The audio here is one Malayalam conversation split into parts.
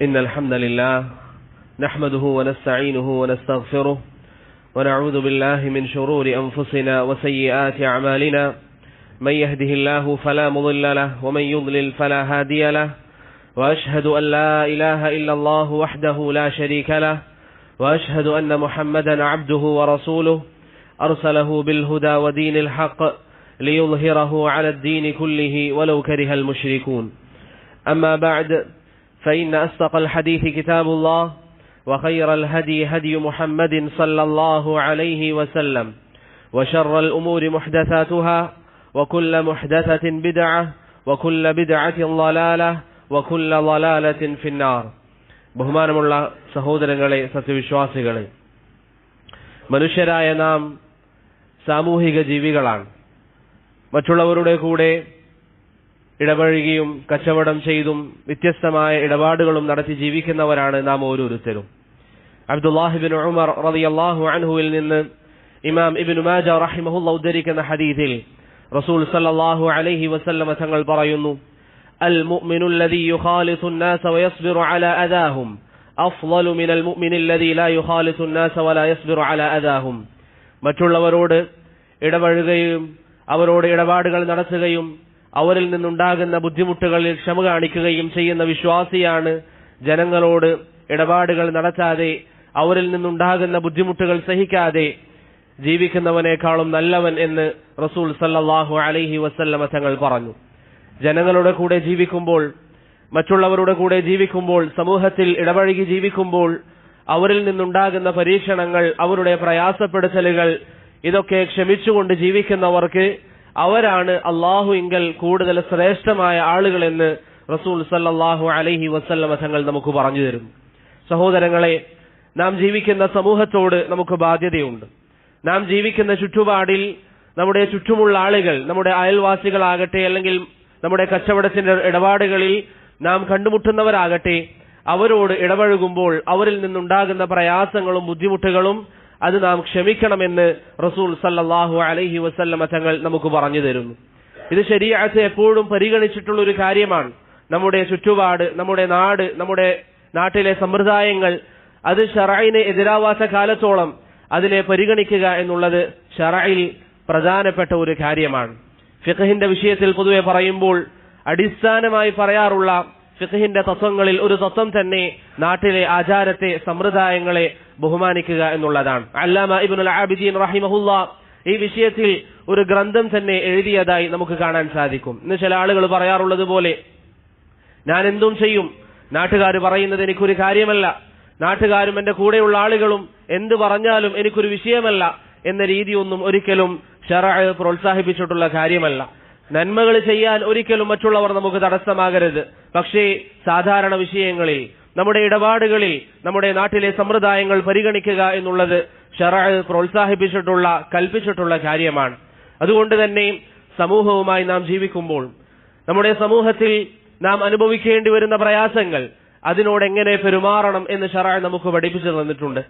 إن الحمد لله نحمده ونستعينه ونستغفره ونعوذ بالله من شرور أنفسنا وسيئات أعمالنا من يهده الله فلا مضل له ومن يضلل فلا هادي له وأشهد أن لا إله إلا الله وحده لا شريك له وأشهد أن محمدا عبده ورسوله أرسله بالهدى ودين الحق ليظهره على الدين كله ولو كره المشركون أما بعد فإن أصدق الحديث كتاب الله وخير الهدي هدي محمد صلى الله عليه وسلم وشر الأمور محدثاتها وكل محدثة بدعة وكل بدعة ضلالة وكل ضلالة في النار. ബഹുമാനമുള്ള സഹോദരങ്ങളെ, സത്യവിശ്വാസികളെ, മനുഷ്യരായ നാം സാമൂഹിക ജീവികളാണ്. മറ്റുള്ളവരുടെ കൂടെ ഇടപഴകിയും കച്ചവടം ചെയ്തും വ്യത്യസ്തമായ ഇടപാടുകളും നടത്തി ജീവിക്കുന്നവരാണ് നാം ഓരോരുത്തരും. അബ്ദുല്ലാഹി ഇബ്നു ഉമർ റളിയല്ലാഹു അൻഹുവിൽ നിന്ന് ഇമാം ഇബ്നു മാജ റഹിമഹുല്ലാഹു ഉദ്ധരിക്കുന്ന ഹദീസിൽ റസൂൽ സല്ലല്ലാഹു അലൈഹി വസല്ലം തങ്ങൾ പറയുന്നു, അൽ മുഅ്മിനു അല്ലദീ യുഖാലിതു അൻ-നാസ വയസ്ബിറു അലാ അദാഹും അഫ്ളലു മിനൽ മുഅ്മിനി അല്ലദീ ലാ യുഖാലിതു അൻ-നാസ വലാ യസ്ബിറു അലാ അദാഹും. മറ്റുള്ളവരോട് ഇടപഴകുകയും അവരോട് ഇടപാടുകൾ നടത്തുകയും അവരിൽ നിന്നുണ്ടാകുന്ന ബുദ്ധിമുട്ടുകളിൽ ക്ഷമ കാണിക്കുകയും ചെയ്യുന്ന വിശ്വാസിയാണ് ജനങ്ങളോട് ഇടപാടുകൾ നടത്താതെ അവരിൽ നിന്നുണ്ടാകുന്ന ബുദ്ധിമുട്ടുകൾ സഹിക്കാതെ ജീവിക്കുന്നവനേക്കാളും നല്ലവൻ എന്ന് റസൂൽ സല്ലല്ലാഹു അലൈഹി വസല്ലമ തങ്ങൾ പറഞ്ഞു. ജനങ്ങളുടെ കൂടെ ജീവിക്കുമ്പോൾ, മറ്റുള്ളവരുടെ കൂടെ ജീവിക്കുമ്പോൾ, സമൂഹത്തിൽ ഇടപഴകി ജീവിക്കുമ്പോൾ അവരിൽ നിന്നുണ്ടാകുന്ന പരീക്ഷണങ്ങൾ, അവരുടെ പ്രയാസപ്പെടുത്തലുകൾ, ഇതൊക്കെ ക്ഷമിച്ചുകൊണ്ട് ജീവിക്കുന്നവർക്ക് അവരാണ് അള്ളാഹുവിങ്കൽ കൂടുതൽ ശ്രേഷ്ഠമായ ആളുകളെന്ന് റസൂൽ സല്ലല്ലാഹു അലൈഹി വസല്ലമ തങ്ങൾ നമുക്ക് പറഞ്ഞു തരുന്നു. സഹോദരങ്ങളെ, നാം ജീവിക്കുന്ന സമൂഹത്തോട് നമുക്ക് ബാധ്യതയുണ്ട്. നാം ജീവിക്കുന്ന ചുറ്റുപാടിൽ നമ്മുടെ ചുറ്റുമുള്ള ആളുകൾ, നമ്മുടെ അയൽവാസികളാകട്ടെ, അല്ലെങ്കിൽ നമ്മുടെ കച്ചവടത്തിന്റെ ഇടപാടുകളിൽ നാം കണ്ടുമുട്ടുന്നവരാകട്ടെ, അവരോട് ഇടപഴകുമ്പോൾ അവരിൽ നിന്നുണ്ടാകുന്ന പ്രയാസങ്ങളും ബുദ്ധിമുട്ടുകളും അത് നാം ക്ഷമിക്കണമെന്ന് റസൂൽ സല്ലല്ലാഹു അലൈഹി വസല്ലമ തങ്ങൾ നമുക്ക് പറഞ്ഞു തരുന്നു. ഇത് ശരീഅത്ത് എപ്പോഴും പരിഗണിച്ചിട്ടുള്ള ഒരു കാര്യമാണ്. നമ്മുടെ ചുറ്റുപാട്, നമ്മുടെ നാട്, നമ്മുടെ നാട്ടിലെ സമ്പ്രദായങ്ങൾ, അത് ശറഇന് എതിരാവാത്ത കാലത്തോളം അതിനെ പരിഗണിക്കുക എന്നുള്ളത് ശറഇൽ പ്രധാനപ്പെട്ട ഒരു കാര്യമാണ്. ഫിഖഹിന്റെ വിഷയത്തിൽ പൊതുവെ പറയുമ്പോൾ അടിസ്ഥാനമായി പറയാറുള്ള ഫിഖഹിന്റെ തത്വങ്ങളിൽ ഒരു തത്വം തന്നെ നാട്ടിലെ ആചാരത്തെ, സമ്പ്രദായങ്ങളെ ബഹുമാനിക്കുക എന്നുള്ളതാണ്. അല്ലാമ ഇബ്നുൽ ആബിദീൻ റഹിമഹുല്ലാ ഈ വിഷയത്തിൽ ഒരു ഗ്രന്ഥം തന്നെ എഴുതിയതായി നമുക്ക് കാണാൻ സാധിക്കും. ഇന്ന് ചില ആളുകൾ പറയാറുള്ളത് പോലെ, ഞാൻ എന്തും ചെയ്യും, നാട്ടുകാർ പറയുന്നത് എനിക്കൊരു കാര്യമല്ല, നാട്ടുകാരും എന്റെ കൂടെയുള്ള ആളുകളും എന്ത് പറഞ്ഞാലും എനിക്കൊരു വിഷയമല്ല എന്ന രീതിയൊന്നും ഒരിക്കലും ശറഅ് പ്രോത്സാഹിപ്പിച്ചിട്ടുള്ള കാര്യമല്ല. നന്മകൾ ചെയ്യാൻ ഒരിക്കലും മറ്റുള്ളവർ നമുക്ക് തടസ്സമാകരുത്. പക്ഷേ സാധാരണ വിഷയങ്ങളിൽ, നമ്മുടെ ഇടപാടുകളിൽ നമ്മുടെ നാട്ടിലെ സമ്പ്രദായങ്ങൾ പരിഗണിക്കുക എന്നുള്ളത് ശറഅ് പ്രോത്സാഹിപ്പിച്ചിട്ടുള്ള, കൽപ്പിച്ചിട്ടുള്ള കാര്യമാണ്. അതുകൊണ്ട് തന്നെ സമൂഹവുമായി നാം ജീവിക്കുമ്പോൾ, നമ്മുടെ സമൂഹത്തിൽ നാം അനുഭവിക്കേണ്ടി വരുന്ന പ്രയാസങ്ങൾ, അതിനോട് എങ്ങനെ പെരുമാറണം എന്ന് ശറഅ് നമുക്ക് പഠിപ്പിച്ചു തന്നിട്ടുണ്ട്.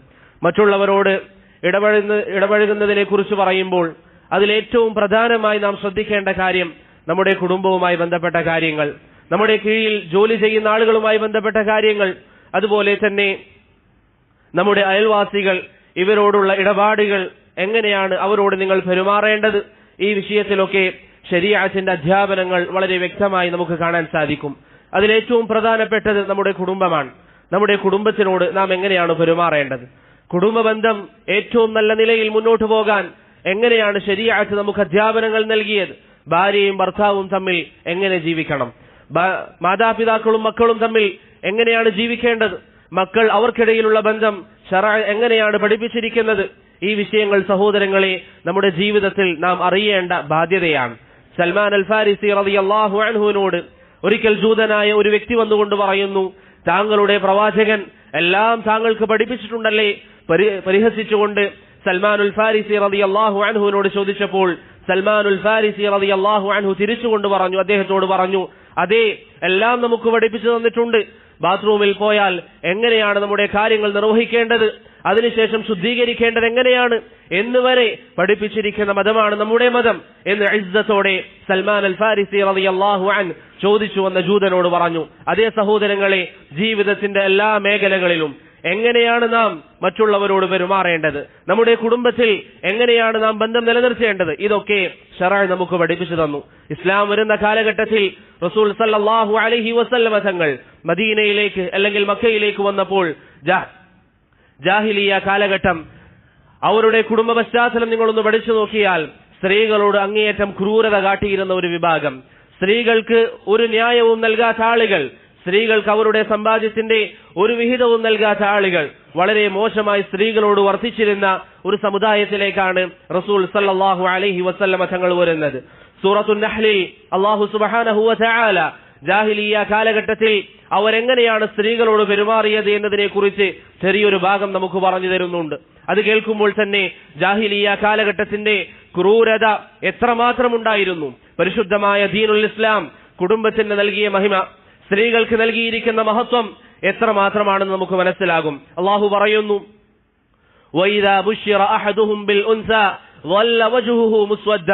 മറ്റുള്ളവരോട് ഇടപഴകുന്നതിനെ കുറിച്ച് പറയുമ്പോൾ അതിലേറ്റവും പ്രധാനമായി നാം ശ്രദ്ധിക്കേണ്ട കാര്യം നമ്മുടെ കുടുംബവുമായി ബന്ധപ്പെട്ട കാര്യങ്ങൾ, നമ്മുടെ കീഴിൽ ജോലി ചെയ്യുന്ന ആളുകളുമായി ബന്ധപ്പെട്ട കാര്യങ്ങൾ, അതുപോലെ തന്നെ നമ്മുടെ അയൽവാസികൾ, ഇവരോടുള്ള ഇടപാടുകൾ എങ്ങനെയാണ്, അവരോട് നിങ്ങൾ പെരുമാറേണ്ടത്, ഈ വിഷയത്തിലൊക്കെ ശരീഅത്തിന്റെ അധ്യാപനങ്ങൾ വളരെ വ്യക്തമായി നമുക്ക് കാണാൻ സാധിക്കും. അതിലേറ്റവും പ്രധാനപ്പെട്ടത് നമ്മുടെ കുടുംബമാണ്. നമ്മുടെ കുടുംബത്തിനോട് നാം എങ്ങനെയാണ് പെരുമാറേണ്ടത്, കുടുംബ ബന്ധം ഏറ്റവും നല്ല നിലയിൽ മുന്നോട്ട് പോകാൻ എങ്ങനെയാണ് ശരീഅത്ത് നമുക്ക് അധ്യാപനങ്ങൾ നൽകിയത്, ഭാര്യയും ഭർത്താവും തമ്മിൽ എങ്ങനെ ജീവിക്കണം, മാതാപിതാക്കളും മക്കളും തമ്മിൽ എങ്ങനെയാണ് ജീവിക്കേണ്ടത്, മക്കൾ അവർക്കിടയിലുള്ള ബന്ധം ശറഅ് എങ്ങനെയാണ് പഠിപ്പിച്ചിരിക്കുന്നത്, ഈ വിഷയങ്ങൾ സഹോദരങ്ങളെ നമ്മുടെ ജീവിതത്തിൽ നാം അറിയേണ്ട ബാധ്യതയാണ്. സൽമാൻ അൽ ഫാരിസി റളിയല്ലാഹു അൻഹുവിനോട് ഒരിക്കൽ ജൂതനായ ഒരു വ്യക്തി വന്നുകൊണ്ട് പറയുന്നു, താങ്കളുടെ പ്രവാചകൻ എല്ലാം താങ്കൾക്ക് പഠിപ്പിച്ചിട്ടുണ്ടല്ലേ? പരിഹസിച്ചുകൊണ്ട് സൽമാനുൽ ഫാരിസി റളിയല്ലാഹു അൻഹുവിനോട് ചോദിച്ചപ്പോൾ സൽമാനുൽ ഫാരിസി റളിയല്ലാഹു അൻഹു തിരിച്ചുകൊണ്ട് പറഞ്ഞു, അദ്ദേഹത്തോട് പറഞ്ഞു, അതെ, എല്ലാം നമുക്ക് പഠിപ്പിച്ചു തന്നിട്ടുണ്ട്. ബാത്റൂമിൽ പോയാൽ എങ്ങനെയാണ് നമ്മുടെ കാര്യങ്ങൾ നിർവഹിക്കേണ്ടത്, അതിനുശേഷം ശുദ്ധീകരിക്കേണ്ടത് എങ്ങനെയാണ് എന്നുവരെ പഠിപ്പിച്ചിരിക്കുന്ന മതമാണ് നമ്മുടെ മതം എന്ന് ഇസ്സത്തോടെ സൽമാൻ അൽ ഫാരിസി റളിയല്ലാഹു അൻഹു ചോദിച്ചു വന്ന ജൂതനോട് പറഞ്ഞു. അതേ സഹോദരങ്ങളെ, ജീവിതത്തിന്റെ എല്ലാ മേഖലകളിലും എങ്ങനെയാണ് നാം മറ്റുള്ളവരോട് പെരുമാറേണ്ടത്, നമ്മുടെ കുടുംബത്തിൽ എങ്ങനെയാണ് നാം ബന്ധം നിലനിർത്തേണ്ടത്, ഇതൊക്കെ ശറഅ് നമുക്ക് പഠിപ്പിച്ചു തന്നു. ഇസ്ലാം വരുന്ന കാലഘട്ടത്തിൽ റസൂൽ സല്ലല്ലാഹു അലൈഹി വസല്ലമ തങ്ങൾ മദീനയിലേക്ക് അല്ലെങ്കിൽ മക്കയിലേക്ക് വന്നപ്പോൾ ജാഹിലിയ കാലഘട്ടം, അവരുടെ കുടുംബ പശ്ചാത്തലം നിങ്ങളൊന്ന് പഠിച്ചു നോക്കിയാൽ സ്ത്രീകളോട് അങ്ങേയറ്റം ക്രൂരത കാട്ടിയിരുന്ന ഒരു വിഭാഗം, സ്ത്രീകൾക്ക് ഒരു ന്യായവും നൽകാത്ത ആളുകൾ, സ്ത്രീകൾക്ക് അവരുടെ സമ്പാദ്യത്തിന്റെ ഒരു വിഹിതവും നൽകാത്ത ആളുകൾ, വളരെ മോശമായി സ്ത്രീകളോട് വർത്തിച്ചിരുന്ന ഒരു സമുദായത്തിലേക്കാണ് റസൂൽ സല്ലല്ലാഹു അലൈഹി വസല്ലമ തങ്ങൾ വരുന്നത്. സൂറത്തുൻ നഹ്ലിൽ അല്ലാഹു സുബ്ഹാനഹു വ തആല ജാഹിലിയ കാലഘട്ടത്തിൽ അവരെങ്ങനെയാണ് സ്ത്രീകളോട് പെരുമാറിയത് എന്നതിനെ കുറിച്ച് ചെറിയൊരു ഭാഗം നമുക്ക് പറഞ്ഞു തരുന്നുണ്ട്. അത് കേൾക്കുമ്പോൾ തന്നെ ജാഹിലിയ കാലഘട്ടത്തിന്റെ ക്രൂരത എത്രമാത്രം ഉണ്ടായിരുന്നു. പരിശുദ്ധമായ ദീനുൽ ഇസ്ലാം കുടുംബത്തിന് നൽകിയ മഹിമ, സ്ത്രീകൾക്ക് നൽകിയിരിക്കുന്ന മഹത്വം എത്രമാത്രമാണെന്ന് നമുക്ക് മനസ്സിലാകും. അല്ലാഹു പറയുന്നു, വഇദാ ബുശ്ശിറ അഹദുഹും ബിൽ ഉൻസാ വല്ല വജ്ഹുഹു മുസ്വദ്ദ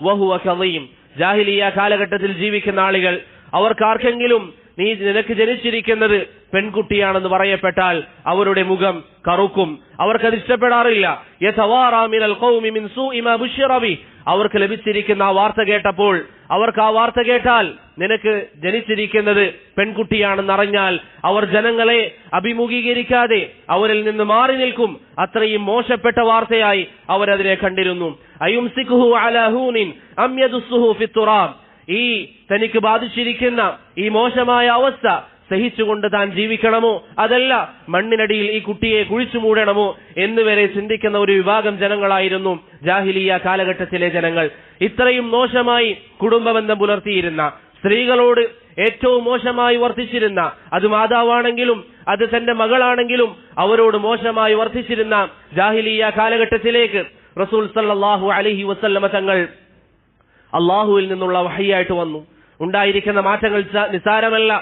വഹുവ കളീം. ജാഹിലിയ കാലഘട്ടത്തിൽ ജീവിക്കുന്ന ആളുകൾ, അവർക്കാർക്കെങ്കിലും നിനക്ക് ജനിച്ചിരിക്കുന്നത് പെൺകുട്ടിയാണെന്ന് പറയപ്പെട്ടാൽ അവരുടെ മുഖം കറുക്കും, അവർക്കത് ഇഷ്ടപ്പെടാറില്ല. യതവാറാ മിനൽ ഖൗമി മിൻ സൂഇ മാ ബുശ്ശിറ ബി. അവർക്ക് ലഭിച്ചിരിക്കുന്ന ആ വാർത്ത കേട്ടപ്പോൾ, അവർക്ക് ആ വാർത്ത കേട്ടാൽ നിനക്ക് ജനിച്ചിരിക്കുന്നത് പെൺകുട്ടിയാണെന്നറിഞ്ഞാൽ അവർ ജനങ്ങളെ അഭിമുഖീകരിക്കാതെ അവരിൽ നിന്ന് മാറി നിൽക്കും. അത്രയും മോശപ്പെട്ട വാർത്തയായി അവരതിനെ കണ്ടിരുന്നു. അയുംസികുഹു അലാ ഹൂനിൻ അം യദുസ്സുഹു ഫിത്തുറാബ്. ഈ തനിക്ക് ബാധിച്ചിരിക്കുന്ന ഈ മോശമായ അവസ്ഥ സഹിച്ചുകൊണ്ട് താൻ ജീവിക്കണമോ, അതല്ല മണ്ണിനടിയിൽ ഈ കുട്ടിയെ കുഴിച്ചു മൂടണമോ എന്നുവരെ ചിന്തിക്കുന്ന ഒരു വിഭാഗം ജനങ്ങളായിരുന്നു ജാഹിലിയ കാലഘട്ടത്തിലെ ജനങ്ങൾ. ഇത്രയും മോശമായി കുടുംബബന്ധം പുലർത്തിയിരുന്ന, സ്ത്രീകളോട് ഏറ്റവും മോശമായി വർത്തിച്ചിരുന്ന, അത് മാതാവാണെങ്കിലും അത് തന്റെ മകളാണെങ്കിലും അവരോട് മോശമായി വർത്തിച്ചിരുന്ന ജാഹിലിയ കാലഘട്ടത്തിലേക്ക് റസൂൽ സല്ലല്ലാഹു അലൈഹി വസല്ലമ തങ്ങൾ അള്ളാഹുവിൽ നിന്നുള്ള വഹയ്യായിട്ട് വന്നു. ഉണ്ടായിരിക്കുന്ന മാറ്റങ്ങൾ നിസാരമല്ല.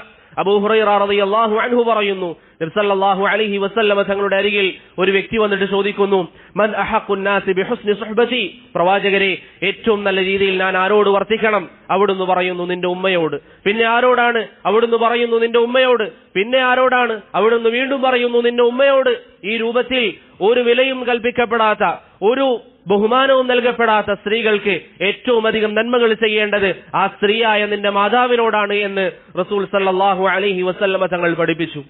അബൂ ഹുറൈറ റളിയല്ലാഹു അൻഹു പറയുന്നു, നബി സല്ലല്ലാഹു അലൈഹി വസല്ലമ തങ്ങളുടെ അരികിൽ ഒരു വ്യക്തി വന്നിട്ട് ചോദിക്കുന്നു, മൻ അഹഖുൻ നാസി ബിഹുസ്നി സുഹ്ബതി. പ്രവാചകരെ, ഏറ്റവും നല്ല രീതിയിൽ ഞാൻ ആരോട് വർത്തിക്കണം? അവിടുന്ന് പറയുന്നു, നിന്റെ ഉമ്മയോട്. പിന്നെ ആരോടാണ്? അവിടുന്ന് പറയുന്നു, നിന്റെ ഉമ്മയോട്. പിന്നെ ആരോടാണ്? അവിടുന്ന് വീണ്ടും പറയുന്നു, നിന്റെ ഉമ്മയോട്. ഈ രൂപത്തിൽ ഒരു വിലയും കൽപ്പിക്കപ്പെടാത്ത, ഒരു ബഹുമാനവും നൽകപ്പെടാത്ത സ്ത്രീകൾക്ക് ഏറ്റവും അധികം നന്മകൾ ചെയ്യേണ്ടത് ആ സ്ത്രീയായ നിന്റെ മാതാവിനോടാണ് എന്ന് റസൂൽ സല്ലല്ലാഹു അലൈഹി വസല്ലമ തങ്ങൾ പഠിപ്പിച്ചു.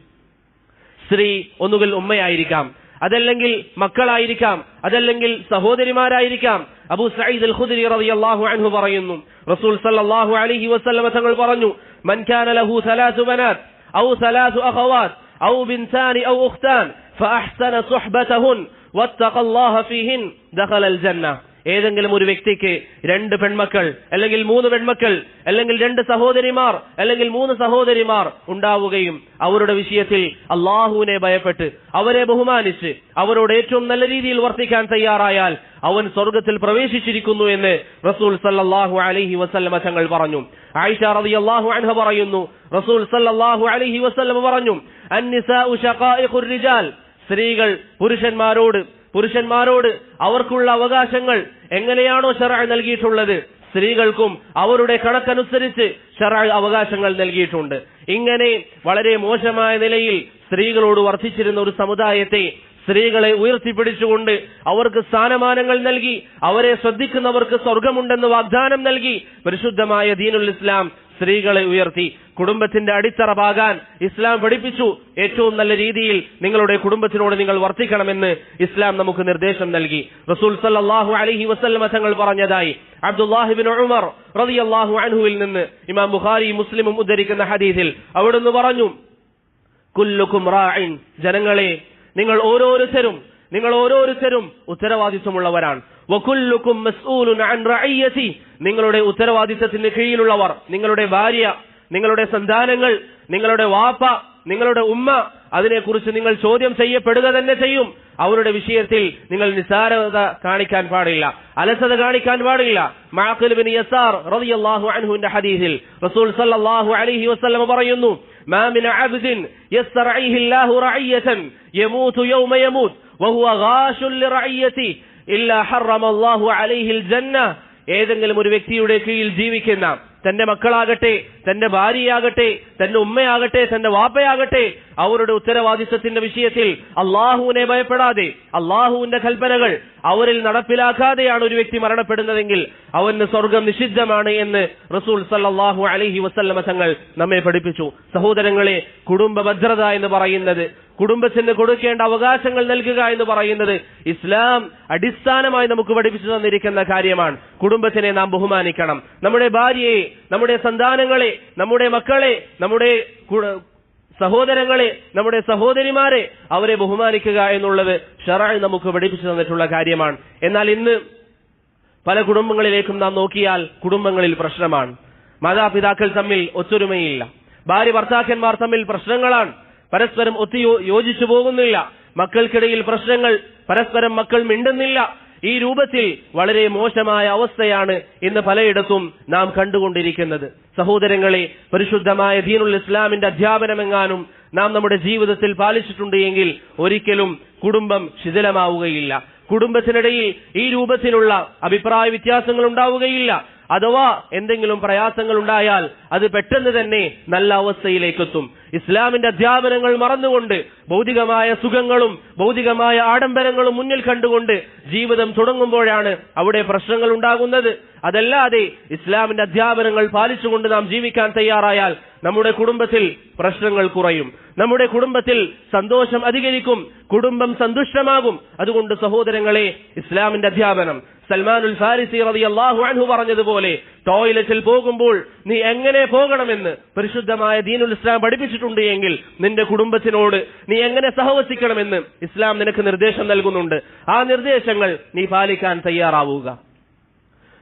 സ്ത്രീ ഒന്നുകിൽ ഉമ്മയായിരിക്കാം, അതല്ലെങ്കിൽ മക്കളായിരിക്കാം, അതല്ലെങ്കിൽ സഹോദരിമാരായിരിക്കാം. അബൂ സഈദ് അൽ ഖുദ്രി റളിയല്ലാഹു അൻഹു പറയുന്നു, റസൂൽ സല്ലല്ലാഹു അലൈഹി വസല്ലമ തങ്ങൾ പറഞ്ഞു, മൻ കാന ലഹു സലാസു ബനാത് ഔ സലാസു അഖവാത് ഔ ബിൻതാൻ ഔ ഉഖ്താൻ ഫഅഹ്സന സുഹ്ബതഹുൻ വത്തഖല്ലാഹ ഫീഹിൻ ദഖലൽ ജന്ന. ഏതെങ്കിലും ഒരു വ്യക്തിക്ക് 2 പെൺമക്കൾ, അല്ലെങ്കിൽ 3 പെൺമക്കൾ, അല്ലെങ്കിൽ 2 സഹോദരിമാർ, അല്ലെങ്കിൽ 3 സഹോദരിമാർ ഉണ്ടാവുകയും അവരുടെ വിഷയത്തിൽ അള്ളാഹുവിനെ ഭയപ്പെട്ട് അവരെ ബഹുമാനിച്ച് അവരോട് ഏറ്റവും നല്ല രീതിയിൽ വർത്തിക്കാൻ തയ്യാറായാൽ അവൻ സ്വർഗത്തിൽ പ്രവേശിച്ചിരിക്കുന്നു എന്ന് റസൂൽ സല്ലല്ലാഹു അലൈഹി വസല്ലമ തങ്ങൾ പറഞ്ഞു. ആയിഷ റളിയല്ലാഹു അൻഹ പറയുന്നു, റസൂൽ സല്ലല്ലാഹു അലൈഹി വസല്ലമ പറഞ്ഞു, അന്നിസാഉ ശഖായിഖുർ റിജാൽ. സ്ത്രീകൾ പുരുഷന്മാരോട് അവർക്കുള്ള അവകാശങ്ങൾ എങ്ങനെയാണോ ശറഅ് നൽകിയിട്ടുള്ളത്, സ്ത്രീകൾക്കും അവരുടെ കണക്കനുസരിച്ച് ശറഅ് അവകാശങ്ങൾ നൽകിയിട്ടുണ്ട്. ഇങ്ങനെ വളരെ മോശമായ നിലയിൽ സ്ത്രീകളോട് വർത്തിച്ചിരുന്ന ഒരു സമുദായത്തെ സ്ത്രീകളെ ഉയർത്തിപ്പിടിച്ചുകൊണ്ട് അവർക്ക് സ്ഥാനമാനങ്ങൾ നൽകി അവരെ ശ്രദ്ധിക്കുന്നവർക്ക് സ്വർഗമുണ്ടെന്ന് വാഗ്ദാനം നൽകി പരിശുദ്ധമായ ദീനുൽ ഇസ്ലാം സ്ത്രീകളെ ഉയർത്തി. കുടുംബത്തിന്റെ അടിത്തറ പാകാൻ ഇസ്ലാം പഠിപ്പിച്ചു. ഏറ്റവും നല്ല രീതിയിൽ നിങ്ങളുടെ കുടുംബത്തിനോട് നിങ്ങൾ വർത്തിക്കണമെന്ന് ഇസ്ലാം നമുക്ക് നിർദ്ദേശം നൽകി. റസൂൽ സല്ലല്ലാഹു അലൈഹി വസല്ലമ തങ്ങൾ പറഞ്ഞതായി അബ്ദുല്ലാഹി ഇബ്നു ഉമർ റളിയല്ലാഹു അൻഹുവിൽ നിന്ന് ഇമാം ബുഖാരി മുസ്ലിമും ഉദ്ധരിക്കുന്ന ഹദീസിൽ അവിടുന്ന് പറഞ്ഞു, കുല്ലുക്കും റാഇൻ. ജനങ്ങളെ, നിങ്ങൾ ഓരോരുത്തരും ഉത്തരവാദിത്വമുള്ളവരാണ്. വകുല്ലുക്കും മസ്ഊലുൻ അൻ റഇയതി. നിങ്ങളുടെ ഉത്തരവാദിത്തത്തിന് കീഴിലുള്ളവർ, നിങ്ങളുടെ ഭാര്യ, നിങ്ങളുടെ സന്താനങ്ങൾ, നിങ്ങളുടെ വാപ്പ, നിങ്ങളുടെ ഉമ്മ, അതിനെക്കുറിച്ച് നിങ്ങൾ ചോദ്യം ചെയ്യപ്പെടുക തന്നെ ചെയ്യും. അവരുടെ വിഷയത്തിൽ നിങ്ങൾ നിസാരത കാണിക്കാൻ പാടില്ല, അലസത കാണിക്കാൻ പാടില്ല. മഅഖിൽ ഇബ്നു യസാർ റളിയല്ലാഹു അൻഹുവിന്റെ ഹദീസിൽ റസൂൽ സല്ലല്ലാഹു അലൈഹി വസല്ലം പറയുന്നു, മാ മിൻ അബ്ദിൻ യസ്റഇഹി അല്ലാഹു റഇയതൻ യമൂതു യൗമ യമൂത് വഹുവ ഗാശുൽ ലിറഇയതി ഇല്ലാ ഹറമല്ലാഹു അലൈഹിൽ ജന്ന. ഏതെങ്കിലും ഒരു വ്യക്തിയുടെ കീഴിൽ ജീവിക്കുന്ന തന്റെ മക്കളാകട്ടെ, തന്റെ ഭാര്യയാകട്ടെ, തന്റെ ഉമ്മയാകട്ടെ, തന്റെ വാപ്പയാകട്ടെ, അവരുടെ ഉത്തരവാദിത്വത്തിന്റെ വിഷയത്തിൽ അള്ളാഹുവിനെ ഭയപ്പെടാതെ അള്ളാഹുവിന്റെ കൽപ്പനകൾ അവരിൽ നടപ്പിലാക്കാതെയാണ് ഒരു വ്യക്തി മരണപ്പെടുന്നതെങ്കിൽ അവന് സ്വർഗം നിഷിദ്ധമാണ് എന്ന് റസൂൽ സല്ലല്ലാഹു അലൈഹി വസല്ലമ തങ്ങൾ നമ്മെ പഠിപ്പിച്ചു. സഹോദരങ്ങളെ, കുടുംബ ഭദ്രത എന്ന് പറയുന്നത്, കുടുംബത്തിന് കൊടുക്കേണ്ട അവകാശങ്ങൾ നൽകുക എന്ന് പറയുന്നത് ഇസ്ലാം അടിസ്ഥാനമായി നമുക്ക് പഠിപ്പിച്ചു തന്നിരിക്കുന്ന കാര്യമാണ്. കുടുംബത്തിനെ നാം ബഹുമാനിക്കണം. നമ്മുടെ ഭാര്യയെ, നമ്മുടെ സന്താനങ്ങളെ, നമ്മുടെ മക്കളെ, നമ്മുടെ സഹോദരങ്ങളെ, നമ്മുടെ സഹോദരിമാരെ, അവരെ ബഹുമാനിക്കുക എന്നുള്ളത് ശറഅ് നമുക്ക് പഠിപ്പിച്ചു തന്നിട്ടുള്ള കാര്യമാണ്. എന്നാൽ ഇന്ന് പല കുടുംബങ്ങളിലേക്കും നാം നോക്കിയാൽ കുടുംബങ്ങളിൽ പ്രശ്നമാണ്. മാതാപിതാക്കൾ തമ്മിൽ ഒത്തൊരുമയില്ല, ഭാര്യ ഭർത്താക്കന്മാർ തമ്മിൽ പ്രശ്നങ്ങളാണ്, പരസ്പരം യോജിച്ചു പോകുന്നില്ല, മക്കൾക്കിടയിൽ പ്രശ്നങ്ങൾ, പരസ്പരം മക്കൾ മിണ്ടുന്നില്ല. ഈ രൂപത്തിൽ വളരെ മോശമായ അവസ്ഥയാണ് ഇന്ന് പലയിടത്തും നാം കണ്ടുകൊണ്ടിരിക്കുന്നത്. സഹോദരങ്ങളെ, പരിശുദ്ധമായ ദീനുൽ ഇസ്ലാമിന്റെ അധ്യാപനമെങ്ങാനും നാം നമ്മുടെ ജീവിതത്തിൽ പാലിച്ചിട്ടുണ്ട് എങ്കിൽ ഒരിക്കലും കുടുംബം ശിഥിലമാവുകയില്ല. കുടുംബത്തിനിടയിൽ ഈ രൂപത്തിലുള്ള അഭിപ്രായ വ്യത്യാസങ്ങൾ ഉണ്ടാവുകയില്ല. അഥവാ എന്തെങ്കിലും പ്രയാസങ്ങൾ ഉണ്ടായാൽ അത് പെട്ടെന്ന് തന്നെ നല്ല അവസ്ഥയിലേക്കെത്തും. ഇസ്ലാമിന്റെ അധ്യാപനങ്ങൾ മറന്നുകൊണ്ട് ഭൗതികമായ സുഖങ്ങളും ഭൗതികമായ ആഡംബരങ്ങളും മുന്നിൽ കണ്ടുകൊണ്ട് ജീവിതം തുടങ്ങുമ്പോഴാണ് അവിടെ പ്രശ്നങ്ങൾ ഉണ്ടാകുന്നത്. അതല്ലാതെ ഇസ്ലാമിന്റെ അധ്യാപനങ്ങൾ പാലിച്ചുകൊണ്ട് നാം ജീവിക്കാൻ തയ്യാറായാൽ നമ്മുടെ കുടുംബത്തിൽ പ്രശ്നങ്ങൾ കുറയും, നമ്മുടെ കുടുംബത്തിൽ സന്തോഷം അധികരിക്കും, കുടുംബം സന്തുഷ്ടമാകും. അതുകൊണ്ട് സഹോദരങ്ങളെ, ഇസ്ലാമിന്റെ അധ്യാപനം സൽമാനുൽ ഫാരിസി റളിയല്ലാഹു അൻഹു പറഞ്ഞതുപോലെ ടോയ്ലറ്റിൽ പോകുമ്പോൾ നീ എങ്ങനെ പോകണമെന്ന് പരിശുദ്ധമായ ദീനുൽ ഇസ്ലാം പഠിപ്പിച്ചിട്ടുണ്ട് എങ്കിൽ നിന്റെ കുടുംബത്തിനോട് നീ എങ്ങനെ സഹവസിക്കണമെന്ന് ഇസ്ലാം നിനക്ക് നിർദ്ദേശം നൽകുന്നുണ്ട്. ആ നിർദ്ദേശങ്ങൾ നീ പാലിക്കാൻ തയ്യാറാവുക.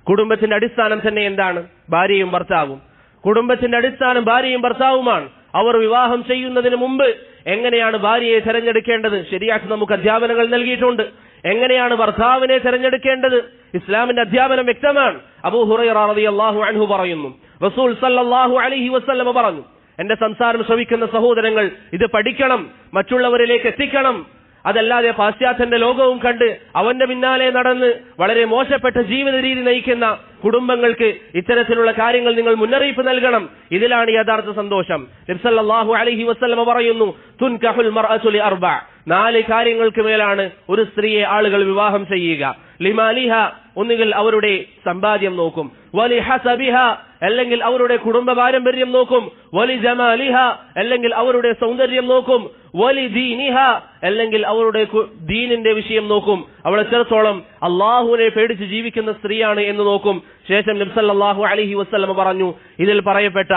കുടുംബത്തിന്റെ അടിസ്ഥാനം തന്നെ എന്താണ്? ഭാര്യയും ഭർത്താവും. കുടുംബത്തിന്റെ അടിസ്ഥാനം ഭാര്യയും ഭർത്താവുമാണ്. അവർ വിവാഹം ചെയ്യുന്നതിന് മുമ്പ് എങ്ങനെയാണ് ഭാര്യയെ തെരഞ്ഞെടുക്കേണ്ടത്? ശരിയാക്കി നമുക്ക് അധ്യാപനങ്ങൾ നൽകിയിട്ടുണ്ട്. എങ്ങനെയാണ് ഭർത്താവിനെ തെരഞ്ഞെടുക്കേണ്ടത്? ഇസ്ലാമിന്റെ അധ്യാപനം വ്യക്തമാണ്. അബൂ ഹുറൈറ റളിയല്ലാഹു അൻഹു പറയുന്നു, റസൂൽ സല്ലല്ലാഹു അലൈഹി വസല്ലം പറഞ്ഞു, എന്റെ സംസാരം ശ്രവിക്കുന്ന സഹോദരങ്ങൾ ഇത് പഠിക്കണം, മറ്റുള്ളവരിലേക്ക് എത്തിക്കണം. അതല്ലാതെ പാശ്ചാത്യന്റെ ലോകവും കണ്ട് അവന്റെ പിന്നാലെ നടന്ന് വളരെ മോശപ്പെട്ട ജീവിത രീതി നയിക്കുന്ന കുടുംബങ്ങൾക്ക് ഇത്തരത്തിലുള്ള കാര്യങ്ങൾ നിങ്ങൾ മുന്നറിയിപ്പ് നൽകണം. ഇതിലാണ് യഥാർത്ഥ സന്തോഷം. നബി സല്ലല്ലാഹു അലൈഹി വസല്ലം പറയുന്നു, തുൻകഹുൽ മർഅതു ലിഅർബ, 4 കാര്യങ്ങൾക്ക് മേലാണ് ഒരു സ്ത്രീയെ ആളുകൾ വിവാഹം ചെയ്യുക. ലിമാലിഹ, ഒന്നുകിൽ അവരുടെ സമ്പാദ്യം നോക്കും, വലി ഹസബിഹ, അല്ലെങ്കിൽ അവരുടെ കുടുംബ പാരമ്പര്യം നോക്കും, വലി ജമാലിഹ, അല്ലെങ്കിൽ അവരുടെ സൗന്ദര്യം നോക്കും, വലി ദീനിഹ, അല്ലെങ്കിൽ അവരുടെ ദീനിന്റെ വിഷയം നോക്കും, അവൾ എത്രത്തോളം അള്ളാഹുവിനെ പേടിച്ച് ജീവിക്കുന്ന സ്ത്രീയാണ് എന്ന് നോക്കും. ശേഷം നബി സല്ലല്ലാഹു അലൈഹി വസല്ലം പറഞ്ഞു, ഇതിൽ പറയപ്പെട്ട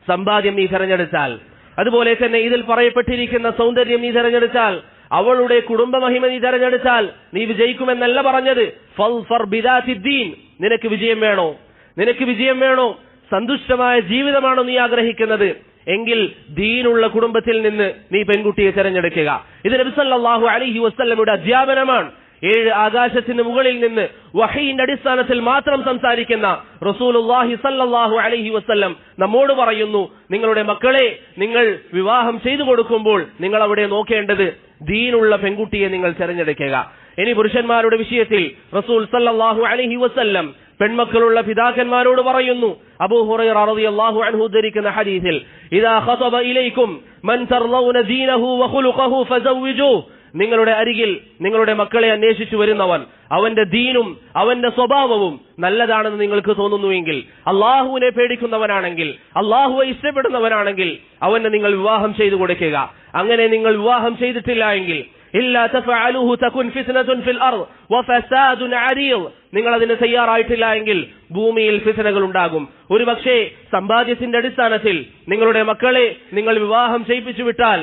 സമ്പാദ്യം നീ തെരഞ്ഞെടുത്താൽ, അതുപോലെ തന്നെ ഇതിൽ പറയപ്പെട്ടിരിക്കുന്ന സൗന്ദര്യം നീ തെരഞ്ഞെടുത്താൽ, അവളുടെ കുടുംബ മഹിമ നീ തെരഞ്ഞെടുത്താൽ നീ വിജയിക്കുമെന്നല്ല പറഞ്ഞത്. ഫൽഫർ ബിദാത്തിദ്ദീൻ, നിനക്ക് വിജയം വേണോ? നിനക്ക് വിജയം വേണോ? സന്തുഷ്ടമായ ജീവിതമാണോ നീ ആഗ്രഹിക്കുന്നത്? എങ്കിൽ ദീനുള്ള കുടുംബത്തിൽ നിന്ന് നീ പെൺകുട്ടിയെ തെരഞ്ഞെടുക്കുക. ഇത് നബി സല്ലല്ലാഹു അലൈഹി വസല്ലമയുടെ അധ്യാപനമാണ്. 7 ആകാശത്തിന് മുകളിൽ നിന്ന് വഹയിന്റെ അടിസ്ഥാനത്തിൽ മാത്രം സംസാരിക്കുന്ന റസൂലുള്ളാഹി സല്ലല്ലാഹു അലൈഹി വസല്ലം നമ്മോട് പറയുന്നു, നിങ്ങളുടെ മക്കളെ നിങ്ങൾ വിവാഹം ചെയ്തു കൊടുക്കുമ്പോൾ നിങ്ങൾ അവിടെ നോക്കേണ്ടത് ദീനുള്ള പെൺകുട്ടിയെ നിങ്ങൾ തെരഞ്ഞെടുക്കുക. ഇനി പുരുഷന്മാരുടെ വിഷയത്തിൽ റസൂൽ സല്ലല്ലാഹു അലൈഹി വസല്ലം പെൺമക്കളുള്ള പിതാക്കന്മാരോട് പറയുന്നു. അബൂ ഹുറൈറ റളിയല്ലാഹു അൻഹു ഉദ്ധരിക്കുന്ന ഹദീസിൽ, ഇദാ ഖതബ ഇലൈക്കും മൻ തർളൗന ദീനഹു വഖുലുഖഹു ഫസവ്വിജൂഹു, നിങ്ങളുടെ അരികിൽ നിങ്ങളുടെ മക്കളെ അന്വേഷിച്ചു വരുന്നവൻ അവന്റെ ദീനും അവന്റെ സ്വഭാവവും നല്ലതാണെന്ന് നിങ്ങൾക്ക് തോന്നുന്നുവെങ്കിൽ, അള്ളാഹുവിനെ പേടിക്കുന്നവനാണെങ്കിൽ, അള്ളാഹുവെ ഇഷ്ടപ്പെടുന്നവനാണെങ്കിൽ അവനെ നിങ്ങൾ വിവാഹം ചെയ്തു കൊടുക്കുക. അങ്ങനെ നിങ്ങൾ വിവാഹം ചെയ്തിട്ടില്ല എങ്കിൽ ഇല്ലാ തഫഅലുഹു തകുൻ ഫിത്നതുൻ ഫിൽ അർദ് വഫസാദുൻ അരീദ്, നിങ്ങൾ അതിന് തയ്യാറായിട്ടില്ല എങ്കിൽ ഭൂമിയിൽ ഫിത്നകൾ ഉണ്ടാകും. ഒരുപക്ഷേ സമ്പാദ്യത്തിന്റെ അടിസ്ഥാനത്തിൽ നിങ്ങളുടെ മക്കളെ നിങ്ങൾ വിവാഹം ചെയ്യിപ്പിച്ചു വിട്ടാൽ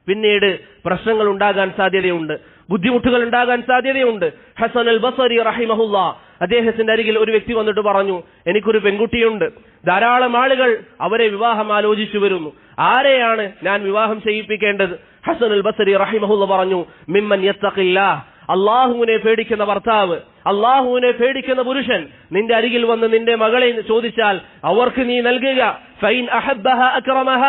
പിന്നീട് പ്രശ്നങ്ങൾ ഉണ്ടാകാൻ സാധ്യതയുണ്ട്, ബുദ്ധിമുട്ടുകൾ ഉണ്ടാകാൻ സാധ്യതയുണ്ട്. ഹസൻ അൽ ബസരി റഹിമഹുല്ലാ, അദ്ദേഹത്തിന്റെ അരികിൽ ഒരു വ്യക്തി വന്നിട്ട് പറഞ്ഞു, എനിക്കൊരു പെൺകുട്ടിയുണ്ട്, ധാരാളം ആളുകൾ അവരെ വിവാഹം ആലോചിച്ചു വരുന്നു, ആരെയാണ് ഞാൻ വിവാഹം ചെയ്യിപ്പിക്കേണ്ടത്? ഹസൻ അൽ ബസരി റഹിമഹുല്ലാ പറഞ്ഞു, മിമ്മൻ യത്തഖില്ലാഹ്, അള്ളാഹുവിനെ പേടിക്കുന്ന ഭർത്താവ്, അള്ളാഹുവിനെ പേടിക്കുന്ന പുരുഷൻ നിന്റെ അരികിൽ വന്ന് നിന്റെ മകളെ ചോദിച്ചാൽ അവർക്ക് നീ നൽകുക. ഫൈൻ അഹബ്ബഹ അക്രമഹ,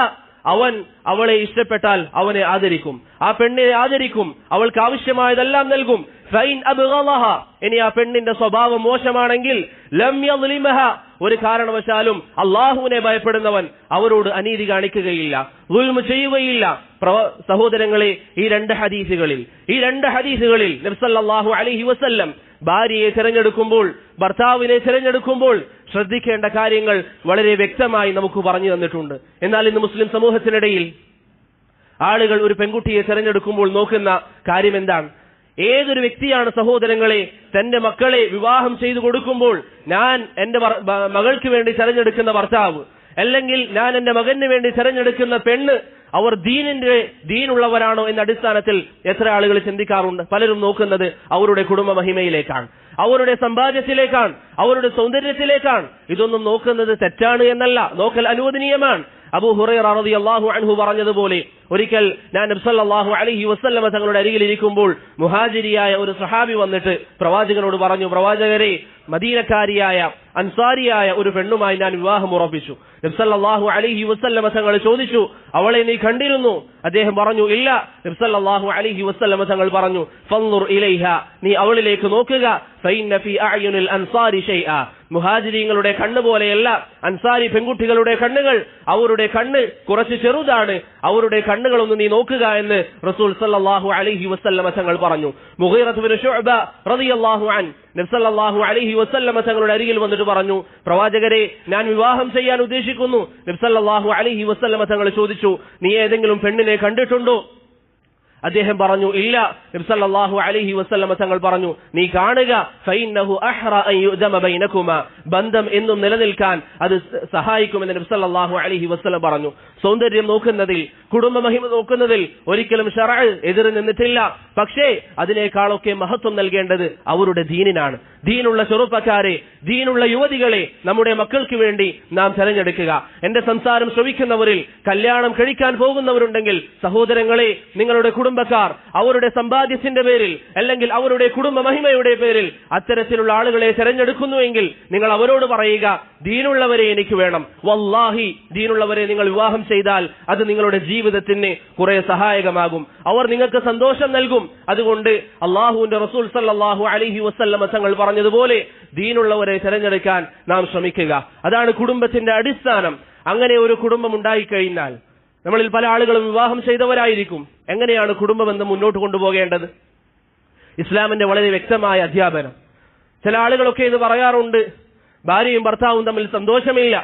അവൻ അവളെ ഇഷ്ടപ്പെട്ടാൽ അവനെ ആദരിക്കും, ആ പെണ്ണിനെ ആദരിക്കും, അവൾക്ക് ആവശ്യമായതെല്ലാം നൽകും. ഫൈൻ അബ്ഗളഹ, ഇനി ആ പെണ്ണിന്റെ സ്വഭാവം മോശമാണെങ്കിൽ ലം യദ്ലിമഹ, ഒരു കാരണവശാലും അള്ളാഹുവിനെ ഭയപ്പെടുന്നവൻ അവരോട് അനീതി കാണിക്കുകയില്ല, ദുൽമ് ചെയ്യുകയില്ല. സഹോദരങ്ങളെ, ഈ രണ്ട് ഹദീസുകളിൽ നബി സല്ലല്ലാഹു അലൈഹി വസല്ലം ഭാര്യയെ തിരഞ്ഞെടുക്കുമ്പോൾ, ഭർത്താവിനെ തിരഞ്ഞെടുക്കുമ്പോൾ ശ്രദ്ധിക്കേണ്ട കാര്യങ്ങൾ വളരെ വ്യക്തമായി നമുക്ക് പറഞ്ഞു തന്നിട്ടുണ്ട്. എന്നാൽ ഇന്ന് മുസ്ലിം സമൂഹത്തിനിടയിൽ ആളുകൾ ഒരു പെൺകുട്ടിയെ തിരഞ്ഞെടുക്കുമ്പോൾ നോക്കുന്ന കാര്യം എന്താണ്? ഏതൊരു വ്യക്തിയാണ് സഹോദരങ്ങളെ തന്റെ മക്കളെ വിവാഹം ചെയ്തു കൊടുക്കുമ്പോൾ ഞാൻ എന്റെ മകൾക്ക് വേണ്ടി തിരഞ്ഞെടുക്കുന്ന ഭർത്താവ്, അല്ലെങ്കിൽ ഞാൻ എന്റെ മകന് വേണ്ടി തിരഞ്ഞെടുക്കുന്ന പെണ്ണ്, അവർ ദീനുള്ളവരാണോ എന്ന അടിസ്ഥാനത്തിൽ എത്ര ആളുകൾ ചിന്തിക്കാറുണ്ട്? പലരും നോക്കുന്നത് അവരുടെ കുടുംബ മഹിമയിലേക്കാണ്, അവരുടെ സമ്പാദ്യത്തിലേക്കാണ്, അവരുടെ സൗന്ദര്യത്തിലേക്കാണ്. ഇതൊന്നും നോക്കുന്നത് തെറ്റാണ് എന്നല്ല, നോക്കൽ അനുവദനീയമാണ്. അബൂ ഹുറൈറ റളിയല്ലാഹു അൻഹു പറഞ്ഞതുപോലെ, ഒരിക്കൽ ഞാൻ നബി സല്ലല്ലാഹു അലൈഹി വസല്ലമ തങ്ങളുടെ അരികിൽ ഇരിക്കുമ്പോൾ മുഹാജിരിയായ ഒരു സഹാബി വന്നിട്ട് പ്രവാചകനോട് പറഞ്ഞു, പ്രവാചകരെ, മദീനക്കാരിയായ അൻസാരിയായ ഒരു പെണ്ണുമായി ഞാൻ വിവാഹം ഉറപ്പിച്ചു. നബി സല്ലല്ലാഹു അലൈഹി വസല്ലമ തങ്ങൾ ചോദിച്ചു, അവളെ നീ കണ്ടിരുന്നു? അദ്ദേഹം പറഞ്ഞു, ഇല്ല. നബി സല്ലല്ലാഹു അലൈഹി വസല്ലമ തങ്ങൾ പറഞ്ഞു, ഫൻദുർ ഇലൈഹ, നീ അവളിലേക്ക് നോക്കുക. ഫഇന്ന ഫീ അഅ്യുനിൽ അൻസാരി ഷൈഅ, മുഹാജിരീങ്ങളുടെ കണ്ണ് പോലെയല്ല അൻസാരി പെൺകുട്ടികളുടെ കണ്ണുകൾ, അവരുടെ കണ്ണ് കുറച്ച് ചെറുതാണ്, അവരുടെ കണ്ണുകളൊന്ന് നീ നോക്കുക എന്ന് റസൂൽ സല്ലല്ലാഹു അലൈഹി വസല്ലമ തങ്ങൾ പറഞ്ഞു. മുഗീറത്ത് ബിൻ ശുഅബ റളിയല്ലാഹു അൻഹു നബി സല്ലല്ലാഹു അലൈഹി വസല്ലമ തങ്ങളുടെ അരികിൽ വന്നിട്ട് പറഞ്ഞു, പ്രവാചകരെ, ഞാൻ വിവാഹം ചെയ്യാൻ ഉദ്ദേശിക്കുന്നു. നബി സല്ലല്ലാഹു അലൈഹി വസല്ലമ തങ്ങൾ ചോദിച്ചു, നീ ഏതെങ്കിലും പെണ്ണിനെ കണ്ടിട്ടുണ്ടോ? അദ്ദേഹം പറഞ്ഞു, ഇല്ല. നബി സല്ലല്ലാഹു അലൈഹി വസല്ലമ തങ്ങൾ പറഞ്ഞു, നീ കാണുക. ഫഇന്നഹു അഹ്റ അൻ യുദമ ബൈനകുമാ, ബന്ധം എന്നും നിലനിൽക്കാൻ അത് സഹായിക്കുമെന്ന് നബി സല്ലല്ലാഹു അലൈഹി വസല്ലം പറഞ്ഞു. സൗന്ദര്യം നോക്കുന്നതിൽ, കുടുംബ മഹിമ നോക്കുന്നതിൽ ഒരിക്കലും ശർഅ് എതിര് നിന്നിട്ടില്ല. പക്ഷേ അതിനേക്കാളൊക്കെ മഹത്വം നൽകേണ്ടത് അവരുടെ ദീനിനാണ്. ദീനുള്ള ചെറുപ്പക്കാരെ, ദീനുള്ള യുവതികളെ നമ്മുടെ മക്കൾക്ക് വേണ്ടി നാം തെരഞ്ഞെടുക്കുക. എന്റെ സംസാരം ശ്രവിക്കുന്നവരിൽ കല്യാണം കഴിക്കാൻ പോകുന്നവരുണ്ടെങ്കിൽ, സഹോദരങ്ങളെ, നിങ്ങളുടെ കുടുംബക്കാർ അവരുടെ സമ്പാദ്യത്തിന്റെ പേരിൽ അല്ലെങ്കിൽ അവരുടെ കുടുംബ മഹിമയുടെ പേരിൽ അത്തരത്തിലുള്ള ആളുകളെ തെരഞ്ഞെടുക്കുന്നുവെങ്കിൽ നിങ്ങൾ അവരോട് പറയുക, ദീനുള്ളവരെ എനിക്ക് വേണം. വല്ലാഹി, ദീനുള്ളവരെ നിങ്ങൾ വിവാഹം ചെയ്താൽ അത് നിങ്ങളുടെ ജീവിതത്തിന് കുറെ സഹായകമാകും, അവർ നിങ്ങൾക്ക് സന്തോഷം നൽകും. അതുകൊണ്ട് അള്ളാഹുവിന്റെ റസൂൽ സല്ലല്ലാഹു അലൈഹി വസല്ലമ തങ്ങൾ പറഞ്ഞതുപോലെ ദീനുള്ളവരെ തിരഞ്ഞെടുക്കാൻ നാം ശ്രമിക്കുക. അതാണ് കുടുംബത്തിന്റെ അടിസ്ഥാനം. അങ്ങനെ ഒരു കുടുംബം ഉണ്ടായിക്കഴിഞ്ഞാൽ, നമ്മളിൽ പല ആളുകളും വിവാഹം ചെയ്തവരായിരിക്കും, എങ്ങനെയാണ് കുടുംബബന്ധം മുന്നോട്ട് കൊണ്ടുപോകേണ്ടത്? ഇസ്ലാമിന്റെ വളരെ വ്യക്തമായ അധ്യാപനം. ചില ആളുകളൊക്കെ ഇത് പറയാറുണ്ട്, ഭാര്യയും ഭർത്താവും തമ്മിൽ സന്തോഷമില്ല,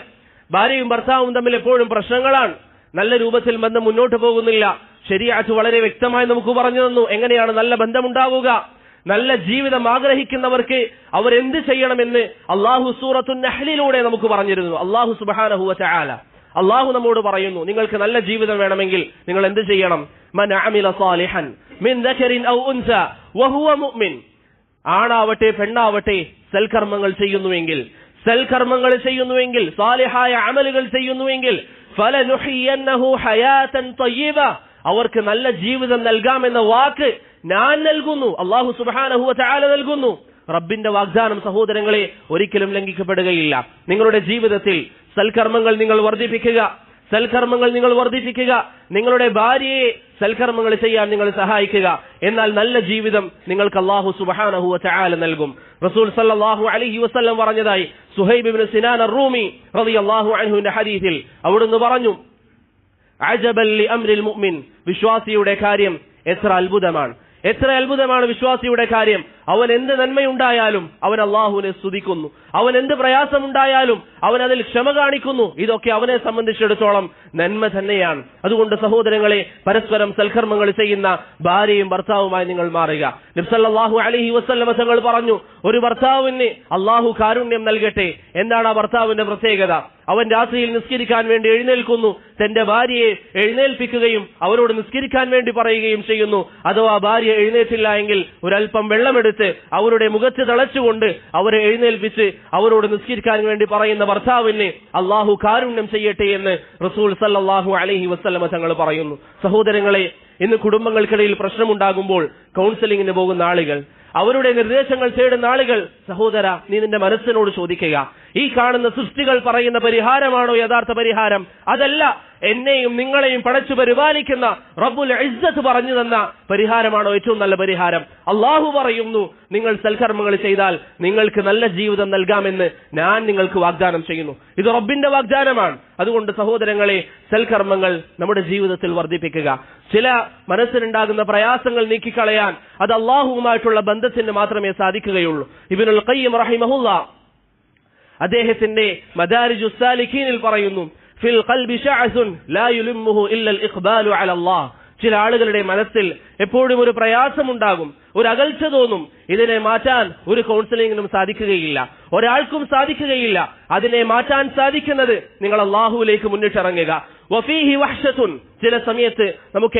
ഭാര്യയും ഭർത്താവും തമ്മിൽ എപ്പോഴും പ്രശ്നങ്ങളാണ്, നല്ല രൂപത്തിൽ ബന്ധം മുന്നോട്ട് പോകുന്നില്ല. ശരീഅത്ത് വളരെ വ്യക്തമായി നമുക്ക് പറഞ്ഞു തന്നു എങ്ങനെയാണ് നല്ല ബന്ധമുണ്ടാവുക. നല്ല ജീവിതം ആഗ്രഹിക്കുന്നവർക്ക് അവരെന്ത് ചെയ്യണമെന്ന് അള്ളാഹു സൂറത്തുൻ നഹ്ലിലൂടെ നമുക്ക് പറഞ്ഞിരുന്നു. അള്ളാഹു സുബ്ഹാനഹു വ തആല അള്ളാഹു നമ്മോട് പറയുന്നു, നിങ്ങൾക്ക് നല്ല ജീവിതം വേണമെങ്കിൽ നിങ്ങൾ എന്ത് ചെയ്യണം? മൻ അമില സാലിഹൻ മിൻ ദകരിൻ ഔ ഉൻസ വഹുവ മുഅ്മിൻ, ആണാവട്ടെ പെണ്ണാവട്ടെ സൽക്കർമ്മങ്ങൾ ചെയ്യുന്നുവെങ്കിൽ, സാലിഹായ അമലുകൾ ചെയ്യുന്നുവെങ്കിൽ, ഫലനുഹിയന്നഹു ഹയാതൻ തയ്യിബ, അവർക്ക് നല്ല ജീവിതം നൽകാമെന്ന വാക്ക് ഞാൻ നൽകുന്നു, അല്ലാഹു സുബ്ഹാനഹു വ തആല നൽകുന്നു. റബ്ബിന്റെ വാഗ്ദാനം സഹോദരങ്ങളെ ഒരിക്കലും ലംഘിക്കപ്പെടുകയില്ല. നിങ്ങളുടെ ജീവിതത്തിൽ സൽക്കർമ്മങ്ങൾ നിങ്ങൾ വർദ്ധിപ്പിക്കുക, നിങ്ങളുടെ ഭാര്യയെ സൽക്കർമ്മങ്ങൾ ചെയ്യാൻ നിങ്ങൾ സഹായിക്കുക. എന്നാൽ നല്ല ജീവിതം നിങ്ങൾക്ക് അല്ലാഹു സുബ്ഹാനഹു വ തആല നൽകും. റസൂൽ സല്ലല്ലാഹു അലൈഹി വസല്ലം പറഞ്ഞതായി സുഹൈബ് ഇബ്നു സിനാൻ അർ-റൂമി റളിയല്ലാഹു അൻഹുവിന്റെ ഹദീസിൽ അവിടുന്ന് പറഞ്ഞു, അജബൻ ലി അംരിൽ മുഅ്മിൻ, വിശ്വാസിയുടെ കാര്യം എത്ര അത്ഭുതമാണ് വിശ്വാസിയുടെ കാര്യം. അവൻ എന്ത് നന്മയുണ്ടായാലും അവൻ അള്ളാഹുവിനെ സ്തുതിക്കുന്നു, അവൻ എന്ത് പ്രയാസമുണ്ടായാലും അവൻ അതിൽ ക്ഷമ കാണിക്കുന്നു. ഇതൊക്കെ അവനെ സംബന്ധിച്ചിടത്തോളം നന്മ തന്നെയാണ്. അതുകൊണ്ട് സഹോദരങ്ങളെ, പരസ്പരം സൽക്കർമ്മങ്ങൾ ചെയ്യുന്ന ഭാര്യയും ഭർത്താവുമായി നിങ്ങൾ മാറുക. നബി സല്ലല്ലാഹു അലൈഹി വസല്ലം തങ്ങൾ പറഞ്ഞു, ഒരു ഭർത്താവിന് അള്ളാഹു കാരുണ്യം നൽകട്ടെ. എന്താണ് ആ ഭർത്താവിന്റെ പ്രത്യേകത? അവൻ രാത്രിയിൽ നിസ്കരിക്കാൻ വേണ്ടി എഴുന്നേൽക്കുന്നു, തന്റെ ഭാര്യയെ എഴുന്നേൽപ്പിക്കുകയും അവരോട് നിസ്കരിക്കാൻ വേണ്ടി പറയുകയും ചെയ്യുന്നു. അഥവാ ഭാര്യ എഴുന്നേറ്റില്ല എങ്കിൽ ഒരൽപ്പം വെള്ളമെടുത്ത് അവരുടെ മുഖത്ത് തളച്ചുകൊണ്ട് അവരെ എഴുന്നേൽപ്പിച്ച് അവരോട് നിസ്കരിക്കാൻ വേണ്ടി പറയുന്ന ഭർത്താവിന് അള്ളാഹു കാരുണ്യം ചെയ്യട്ടെ എന്ന് റസൂൽ സല്ലല്ലാഹു അലൈഹി വസല്ലം തങ്ങൾ പറയുന്നു. സഹോദരങ്ങളെ, ഇന്ന് കുടുംബങ്ങൾക്കിടയിൽ പ്രശ്നമുണ്ടാകുമ്പോൾ കൗൺസിലിംഗിന് പോകുന്ന ആളുകൾ, അവരുടെ നിർദ്ദേശങ്ങൾ തേടുന്ന ആളുകൾ, സഹോദര, നീ നിന്റെ മനസ്സിനോട് ചോദിക്കുക, ഈ കാണുന്ന സൃഷ്ടികൾ പറയുന്ന പരിഹാരമാണോ യഥാർത്ഥ പരിഹാരം? അതല്ല, എന്നെയും നിങ്ങളെയും പടച്ചു പരിപാലിക്കുന്ന റബ്ബുൽ ഇസ്സത്ത് പറഞ്ഞു തന്ന പരിഹാരമാണോ ഏറ്റവും നല്ല പരിഹാരം? അള്ളാഹു പറയുന്നു, നിങ്ങൾ സൽക്കർമ്മങ്ങൾ ചെയ്താൽ നിങ്ങൾക്ക് നല്ല ജീവിതം നൽകാമെന്ന് ഞാൻ നിങ്ങൾക്ക് വാഗ്ദാനം ചെയ്യുന്നു. ഇത് റബ്ബിന്റെ വാഗ്ദാനമാണ്. അതുകൊണ്ട് സഹോദരങ്ങളെ, സൽക്കർമ്മങ്ങൾ നമ്മുടെ ജീവിതത്തിൽ വർദ്ധിപ്പിക്കുക. ചില മനസ്സിലുണ്ടാകുന്ന പ്രയാസങ്ങൾ നീക്കിക്കളയാൻ അത് അള്ളാഹുവുമായിട്ടുള്ള ബന്ധത്തിന് മാത്രമേ സാധിക്കുകയുള്ളൂ. ഇബ്നുൽ ഖയ്യിം റഹിമഹുല്ലാഹ് അദ്ദേഹത്തിന്റെ മദാരിജുസ് സാലിഖീനിൽ പറയുന്നു, ഫിൽ ഖൽബി ശഅസുൻ ലാ യുലിമ്മുഹു ഇല്ലൽ ഇഖ്ബാലു അലല്ലാഹ്. ചില ആളുകളുടെ മനസ്സിൽ എപ്പോഴും ഒരു പ്രയാസമുണ്ടാകും, ഒരു അകൽച്ച തോന്നും. ഇതിനെ മാറ്റാൻ ഒരു കൗൺസിലിംഗിനും സാധിക്കുകയില്ല, ഒരാൾക്കും സാധിക്കുകയില്ല. അതിനെ മാറ്റാൻ സാധിക്കുന്നത് നിങ്ങൾ അല്ലാഹുവിലേക്ക് മുന്നിട്ടിറങ്ങുക. വഫീഹി വഹ്ശത്തുൻ, ചില സമയത്ത് നമുക്ക്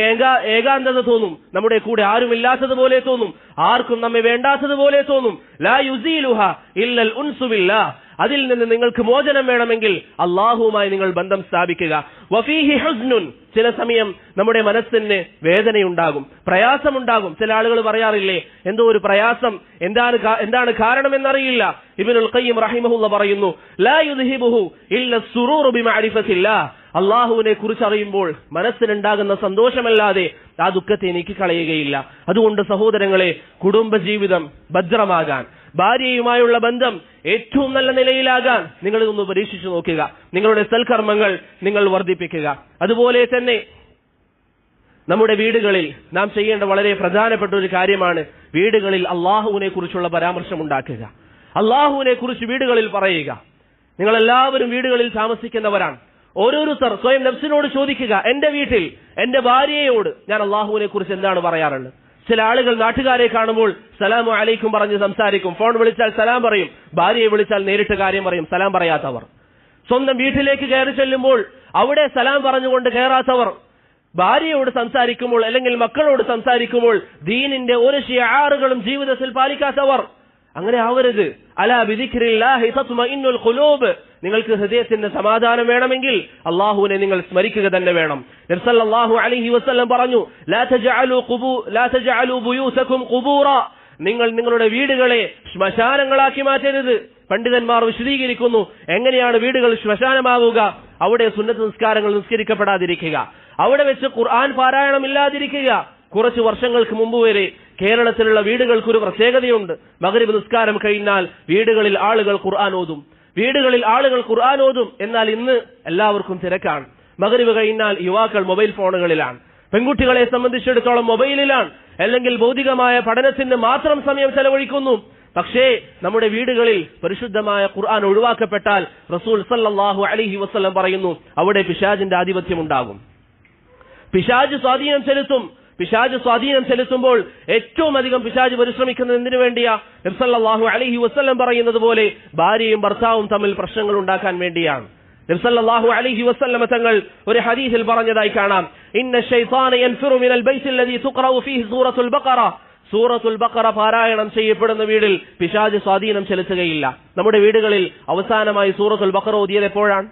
ഏകാന്തത തോന്നും, നമ്മുടെ കൂടെ ആരുമില്ലാത്തതുപോലെ തോന്നും, ആർക്കും നമ്മെ വേണ്ടാത്തതുപോലെ തോന്നും. ലാ യുസീലുഹ ഇല്ലൽ ഉൻസു ബില്ലാഹ്, അതിൽ നിന്ന് നിങ്ങൾക്ക് മോചനം വേണമെങ്കിൽ അള്ളാഹുവുമായി നിങ്ങൾ ബന്ധം സ്ഥാപിക്കുക. വഫീഹി ഹുസ്നുൻ, ചില സമയം നമ്മുടെ മനസ്സിന് വേദനയുണ്ടാകും, പ്രയാസമുണ്ടാകും. ചില ആളുകൾ പറയാറില്ലേ, എന്തോ ഒരു പ്രയാസം, എന്താണ് കാരണമെന്നറിയില്ല. ഇബ്നുൽ ഖയ്യിം റഹിമഹുല്ലാഹ് പറയുന്നു, ലാ യുദ്ഹിബുഹു ഇല്ല സുറൂറു ബിമഅരിഫത്തില്ലാഹ്, അള്ളാഹുവിനെ കുറിച്ച് അറിയുമ്പോൾ മനസ്സിനുണ്ടാകുന്ന സന്തോഷമല്ലാതെ ആ ദുഃഖത്തെ നീക്കിക്കളയുകയില്ല. അതുകൊണ്ട് സഹോദരങ്ങളെ, കുടുംബജീവിതം ഭദ്രമാകാൻ, ഭാര്യയുമായുള്ള ബന്ധം ഏറ്റവും നല്ല നിലയിലാകാൻ നിങ്ങൾ ഇതൊന്ന് പരീക്ഷിച്ചു നോക്കുക. നിങ്ങളുടെ സൽക്കർമ്മങ്ങൾ നിങ്ങൾ വർദ്ധിപ്പിക്കുക. അതുപോലെ തന്നെ നമ്മുടെ വീടുകളിൽ നാം ചെയ്യേണ്ട വളരെ പ്രധാനപ്പെട്ട ഒരു കാര്യമാണ് വീടുകളിൽ അള്ളാഹുവിനെ കുറിച്ചുള്ള പരാമർശം ഉണ്ടാക്കുക. അള്ളാഹുവിനെ കുറിച്ച് വീടുകളിൽ പറയുക. നിങ്ങളെല്ലാവരും വീടുകളിൽ താമസിക്കുന്നവരാണ്. ഓരോരുത്തർ സ്വയം നഫ്സിനോട് ചോദിക്കുക, എന്റെ വീട്ടിൽ എന്റെ ഭാര്യയോട് ഞാൻ അള്ളാഹുവിനെ കുറിച്ച് എന്താണ് പറയാറുള്ളത്? ചില ആളുകൾ നാട്ടുകാരെ കാണുമ്പോൾ സലാമു അലൈക്കും പറഞ്ഞ് സംസാരിക്കും. ഫോൺ വിളിച്ചാൽ സലാം പറയും, ഭാര്യയെ വിളിച്ചാൽ നേരിട്ട് കാര്യം പറയും. സലാം പറയാത്തവർ. സ്വന്തം വീട്ടിലേക്ക് കയറി ചെല്ലുമ്പോൾ അവിടെ സലാം പറഞ്ഞുകൊണ്ട് കയറാത്തവർ. ഭാര്യയോട് സംസാരിക്കുമ്പോൾ അല്ലെങ്കിൽ മക്കളോട് സംസാരിക്കുമ്പോൾ ദീനിന്റെ ഒരു ശിആറുകളും ജീവിതത്തിൽ പാലിക്കാത്തവർ. അങ്ങനെ ആവരുത്. അലാ ബിദിക്രില്ലാഹി തത്മഇന്നുൽ ഖുലൂബ്, നിങ്ങൾക്ക് ഹൃദയത്തിന് സമാധാനം വേണമെങ്കിൽ അള്ളാഹുവിനെ നിങ്ങൾ സ്മരിക്കുക തന്നെ വേണം. നബി സല്ലല്ലാഹു അലൈഹി വസല്ലം പറഞ്ഞു, ലാ തജഅലു ബുയൂതകും ഖുബൂറ, നിങ്ങൾ നിങ്ങളുടെ വീടുകളെ ശ്മശാനങ്ങളാക്കി മാറ്റരുത്. പണ്ഡിതന്മാർ വിശദീകരിക്കുന്നു, എങ്ങനെയാണ് വീടുകൾ ശ്മശാനമാവുക? അവിടെ സുന്നത്ത് നിസ്കാരങ്ങൾ നിസ്കരിക്കപ്പെടാതിരിക്കുക, അവിടെ വെച്ച് ഖുർആൻ പാരായണം ഇല്ലാതിരിക്കുക. കുറച്ച് വർഷങ്ങൾക്ക് മുമ്പ് വരെ കേരളത്തിലുള്ള വീടുകൾക്കൊരു പ്രത്യേകതയുണ്ട്. മഗ്രിബ് നിസ്കാരം കഴിഞ്ഞാൽ വീടുകളിൽ ആളുകൾ ഖുർആൻ ഓതും. എന്നാൽ ഇന്ന് എല്ലാവർക്കും തിരക്കാണ്. മഗ്രിബ് കഴിഞ്ഞാൽ യുവാക്കൾ മൊബൈൽ ഫോണുകളിലാണ്. പെൺകുട്ടികളെ സംബന്ധിച്ചിടത്തോളം മൊബൈലിലാണ്, അല്ലെങ്കിൽ ഭൗതികമായ പഠനത്തിന് മാത്രം സമയം ചെലവഴിക്കുന്നു. പക്ഷേ നമ്മുടെ വീടുകളിൽ പരിശുദ്ധമായ ഖുർആൻ ഒഴിവാക്കപ്പെട്ടാൽ റസൂൽ സല്ലല്ലാഹു അലൈഹി വസല്ലം പറയുന്നു, അവിടെ പിശാചിന്റെ ആധിപത്യം ഉണ്ടാകും. പിശാച് സ്വാധീനം ചെലുത്തുമ്പോൾ ഏറ്റവും അധികം പിശാച് പരിശ്രമിക്കുന്നത് എന്തിനു വേണ്ടിയാ? നബി സല്ലല്ലാഹു അലൈഹി വസല്ലം പറയുന്നത് പോലെ ഭാര്യയും ഭർത്താവും തമ്മിൽ പ്രശ്നങ്ങൾ ഉണ്ടാക്കാൻ വേണ്ടിയാണ്. നബി സല്ലല്ലാഹു അലൈഹി വസല്ലം തങ്ങൾ ഒരു ഹദീസിൽ പറഞ്ഞതായി കാണാം, ഇന്ന ശൈത്താന യൻഫിറു മിനൽ ബൈത്തിൽ ലദീ തുഖറഉ ഫീഹി സൂറത്തുൽ ബഖറ പാരായണം ചെയ്യപ്പെടുന്ന വീടിൽ പിശാച് സ്വാധീനം ചെലുത്തുകയില്ല. നമ്മുടെ വീടുകളിൽ അവസാനമായി സൂറത്തുൽ ബഖറ ഓതിയത് എപ്പോഴാണ്?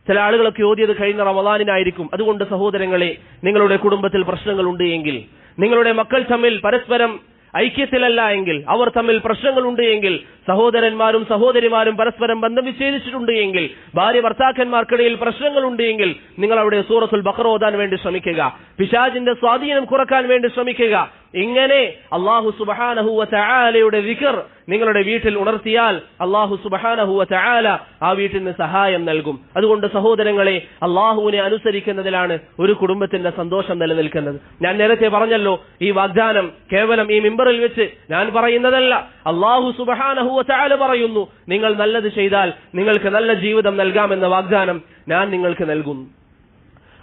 ചില ആളുകളൊക്കെ ഓതിയത് കഴിഞ്ഞ റമളാനിനായിരിക്കും. അതുകൊണ്ട് സഹോദരങ്ങളെ, നിങ്ങളുടെ കുടുംബത്തിൽ പ്രശ്നങ്ങളുണ്ട് എങ്കിൽ, നിങ്ങളുടെ മക്കൾ തമ്മിൽ പരസ്പരം ഐക്യത്തിലല്ല എങ്കിൽ, അവർ തമ്മിൽ പ്രശ്നങ്ങളുണ്ട് എങ്കിൽ, സഹോദരന്മാരും സഹോദരിമാരും പരസ്പരം ബന്ധം വിച്ഛേദിച്ചിട്ടുണ്ട് എങ്കിൽ, ഭാര്യ ഭർത്താക്കന്മാർക്കിടയിൽ പ്രശ്നങ്ങളുണ്ട് എങ്കിൽ, നിങ്ങൾ അവിടെ സൂറത്തുൽ ബഖറ ഓതാൻ വേണ്ടി ശ്രമിക്കുക. പിശാചിന്റെ സ്വാധീനം കുറക്കാൻ വേണ്ടി ശ്രമിക്കുക. ഇങ്ങനെ അല്ലാഹു സുബ്ഹാനഹു വ തആലയുടെ ദിക്ർ നിങ്ങളുടെ വീട്ടിൽ ഉണർത്തിയാൽ അല്ലാഹു സുബ്ഹാനഹു വ തആല ആ വീട്ടിന് സഹായം നൽകും. അതുകൊണ്ട് സഹോദരങ്ങളെ, അല്ലാഹുവിനെ അനുസരിക്കുന്നതിലാണ് ഒരു കുടുംബത്തിന്റെ സന്തോഷം നിലനിൽക്കുന്നത്. ഞാൻ നേരത്തെ പറഞ്ഞല്ലോ, ഈ വാഗ്ദാനം കേവലം ഈ മിമ്പറിൽ വെച്ച് ഞാൻ പറയുന്നതല്ല. അല്ലാഹു സുബ്ഹാനഹു വ തആല പറയുന്നു, നിങ്ങൾ നല്ലത് ചെയ്താൽ നിങ്ങൾക്ക് നല്ല ജീവിതം നൽകാമെന്ന വാഗ്ദാനം ഞാൻ നിങ്ങൾക്ക് നൽകുന്നു.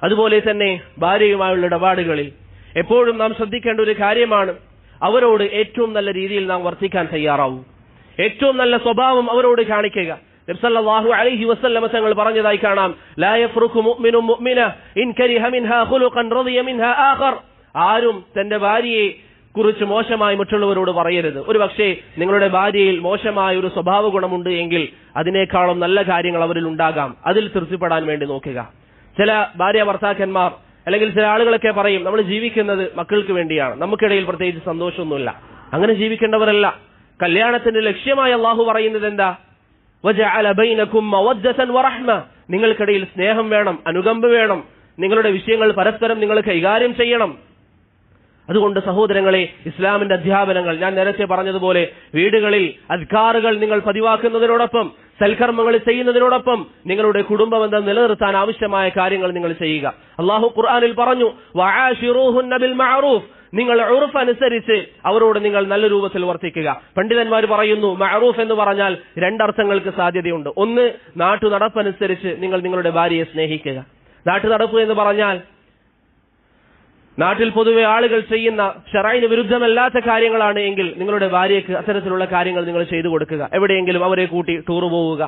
അതുപോലെ തന്നെ ഭാര്യയുമായുള്ള ഇടപാടുകളിൽ എപ്പോഴും നാം ശ്രദ്ധിക്കേണ്ട ഒരു കാര്യമാണ്, അവരോട് ഏറ്റവും നല്ല രീതിയിൽ നാം വർത്തിക്കാൻ തയ്യാറാവൂ. ഏറ്റവും നല്ല സ്വഭാവം അവരോട് കാണിക്കുക. നബി സല്ലല്ലാഹു അലൈഹി വസല്ലം തങ്ങൾ പറഞ്ഞതായി കാണാം, ലാ യഫ്റുഖു മുഅ്മിനുൻ മുഅ്മിന ഇൻ കരിഹ മിൻഹാ ഖുലുഖൻ റളിയ മിൻഹാ ആഖർ. ആരും തന്റെ ഭാര്യയെ കുറിച്ച് മോശമായി മറ്റുള്ളവരോട് പറയരുത്. ഒരു പക്ഷേ നിങ്ങളുടെ ഭാര്യയിൽ മോശമായ ഒരു സ്വഭാവ ഗുണമുണ്ട് എങ്കിൽ അതിനേക്കാളും നല്ല കാര്യങ്ങൾ അവരിൽ ഉണ്ടാകാം. അതിൽ തൃപ്തിപ്പെടാൻ വേണ്ടി നോക്കുക. ചില ഭാര്യ ഭർത്താക്കന്മാർ അല്ലെങ്കിൽ ചില ആളുകളൊക്കെ പറയും, നമ്മൾ ജീവിക്കുന്നത് മക്കൾക്ക് വേണ്ടിയാണ്, നമുക്കിടയിൽ പ്രത്യേകിച്ച് സന്തോഷമൊന്നുമില്ല. അങ്ങനെ ജീവിക്കേണ്ടവരല്ല. കല്യാണത്തിന്റെ ലക്ഷ്യമായി അള്ളാഹു പറയുന്നത് എന്താ? വജഅല ബൈനകും മവദ്ദതൻ വറഹ്മ, നിങ്ങൾക്കിടയിൽ സ്നേഹം വേണം, അനുകമ്പ വേണം, നിങ്ങളുടെ വിഷയങ്ങൾ പരസ്പരം നിങ്ങൾ കൈകാര്യം ചെയ്യണം. അതുകൊണ്ട് സഹോദരങ്ങളെ, ഇസ്ലാമിന്റെ അധ്യാപനങ്ങൾ ഞാൻ നേരത്തെ പറഞ്ഞതുപോലെ വീടുകളിൽ അദ്കാറുകൾ നിങ്ങൾ പതിവാക്കുന്നതിനോടൊപ്പം സൽക്കർമ്മങ്ങൾ ചെയ്യുന്നതിനോടൊപ്പം നിങ്ങളുടെ കുടുംബബന്ധം നിലനിർത്താൻ ആവശ്യമായ കാര്യങ്ങൾ നിങ്ങൾ ചെയ്യുക. അല്ലാഹു ഖുർആനിൽ പറഞ്ഞു, വആശിറൂഹുന്ന ബിൽ മഅറൂഫ്, നിങ്ങൾ ഉർഫ് അനുസരിച്ച് അവരോട് നിങ്ങൾ നല്ല രൂപത്തിൽ വർത്തിക്കുക. പണ്ഡിതന്മാർ പറയുന്നു, മഅറൂഫ് എന്ന് പറഞ്ഞാൽ രണ്ടർത്ഥങ്ങൾക്ക് സാധ്യതയുണ്ട്. ഒന്ന്, നാട്ടു നടപ്പനുസരിച്ച് നിങ്ങൾ നിങ്ങളുടെ ഭാര്യയെ സ്നേഹിക്കുക. നാട്ടു നടപ്പ് എന്ന് പറഞ്ഞാൽ നാട്ടിൽ പൊതുവെ ആളുകൾ ചെയ്യുന്ന ശറഈന് വിരുദ്ധമല്ലാത്ത കാര്യങ്ങളാണ് എങ്കിൽ നിങ്ങളുടെ ഭാര്യയ്ക്ക് അത്തരത്തിലുള്ള കാര്യങ്ങൾ നിങ്ങൾ ചെയ്തു കൊടുക്കുക. എവിടെയെങ്കിലും അവരെ കൂട്ടി ടൂർ പോവുക,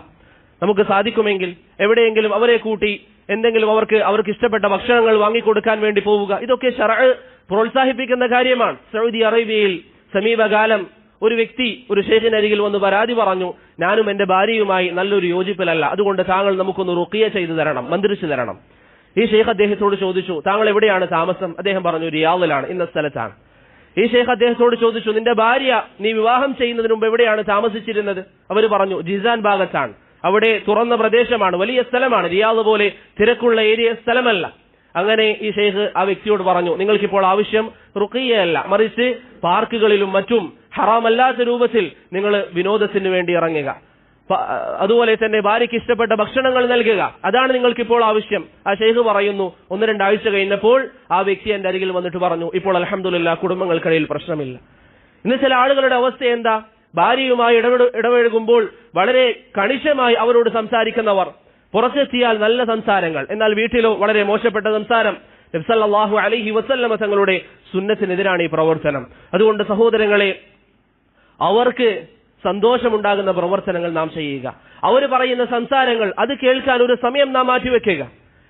നമുക്ക് സാധിക്കുമെങ്കിൽ എവിടെയെങ്കിലും അവരെ കൂട്ടി എന്തെങ്കിലും അവർക്ക് ഇഷ്ടപ്പെട്ട ഭക്ഷണങ്ങൾ വാങ്ങിക്കൊടുക്കാൻ വേണ്ടി പോവുക. ഇതൊക്കെ ശറഅ് പ്രോത്സാഹിപ്പിക്കുന്ന കാര്യമാണ്. സൗദി അറേബ്യയിൽ സമീപകാലം ഒരു വ്യക്തി ഒരു ശൈഖിനരികിൽ വന്ന് പരാതി പറഞ്ഞു, ഞാനും എന്റെ ഭാര്യയുമായി നല്ലൊരു യോജിപ്പിലല്ല, അതുകൊണ്ട് താങ്കൾ നമുക്കൊന്ന് റുഖിയ ചെയ്തു തരണം, മന്ത്രിച്ചു തരണം. ഈ ഷെയ്ഖ് അദ്ദേഹത്തോട് ചോദിച്ചു, താങ്കൾ എവിടെയാണ് താമസം? അദ്ദേഹം പറഞ്ഞു, റിയാദിലാണ്, ഇന്ന സ്ഥലത്താണ്. ഈ ഷെയ്ഖ് അദ്ദേഹത്തോട് ചോദിച്ചു, നിന്റെ ഭാര്യ നീ വിവാഹം ചെയ്യുന്നതിന് മുമ്പ് എവിടെയാണ് താമസിച്ചിരുന്നത്? അവർ പറഞ്ഞു, ജിസാൻ ഭാഗത്താണ്. അവിടെ തുറന്ന പ്രദേശമാണ്, വലിയ സ്ഥലമാണ്, റിയാദ് പോലെ തിരക്കുള്ള ഏരിയ സ്ഥലമല്ല. അങ്ങനെ ഈ ഷെയ്ഖ് ആ വ്യക്തിയോട് പറഞ്ഞു, നിങ്ങൾക്കിപ്പോൾ ആവശ്യം റുഖിയയല്ല, മറിച്ച് പാർക്കുകളിലും മറ്റും ഹറാമല്ലാത്ത രൂപത്തിൽ നിങ്ങൾ വിനോദത്തിന് വേണ്ടി ഇറങ്ങുക, അതുപോലെ തന്നെ ഭാര്യയ്ക്ക് ഇഷ്ടപ്പെട്ട ഭക്ഷണങ്ങൾ നൽകുക, അതാണ് നിങ്ങൾക്കിപ്പോൾ ആവശ്യം. ആ ഷെയ്ഖ് പറയുന്നു, 1-2 ആഴ്ച കഴിഞ്ഞപ്പോൾ ആ വ്യക്തി എന്റെ അരികിൽ വന്നിട്ട് പറഞ്ഞു, ഇപ്പോൾ അൽഹംദുലില്ലാഹ് കുടുംബങ്ങൾക്കിടയിൽ പ്രശ്നമില്ല. ഇന്ന് ചില ആളുകളുടെ അവസ്ഥ എന്താ? ഭാര്യയുമായി ഇടപഴകുമ്പോൾ വളരെ കണിശമായി അവരോട് സംസാരിക്കുന്നവർ, പുറത്തെത്തിയാൽ നല്ല സംസാരങ്ങൾ, എന്നാൽ വീട്ടിലോ വളരെ മോശപ്പെട്ട സംസാരം. നബി സല്ലല്ലാഹു അലൈഹി വസല്ലമ തങ്ങളുടെ സുന്നത്തിനെതിരാണ് ഈ പ്രവർത്തനം. അതുകൊണ്ട് സഹോദരങ്ങളെ, അവർക്ക് സന്തോഷമുണ്ടാകുന്ന പ്രവർത്തനങ്ങൾ നാം ചെയ്യുക. അവർ പറയുന്ന സംസാരങ്ങൾ അത് കേൾക്കാൻ ഒരു സമയം നാം മാറ്റിവെക്കുക.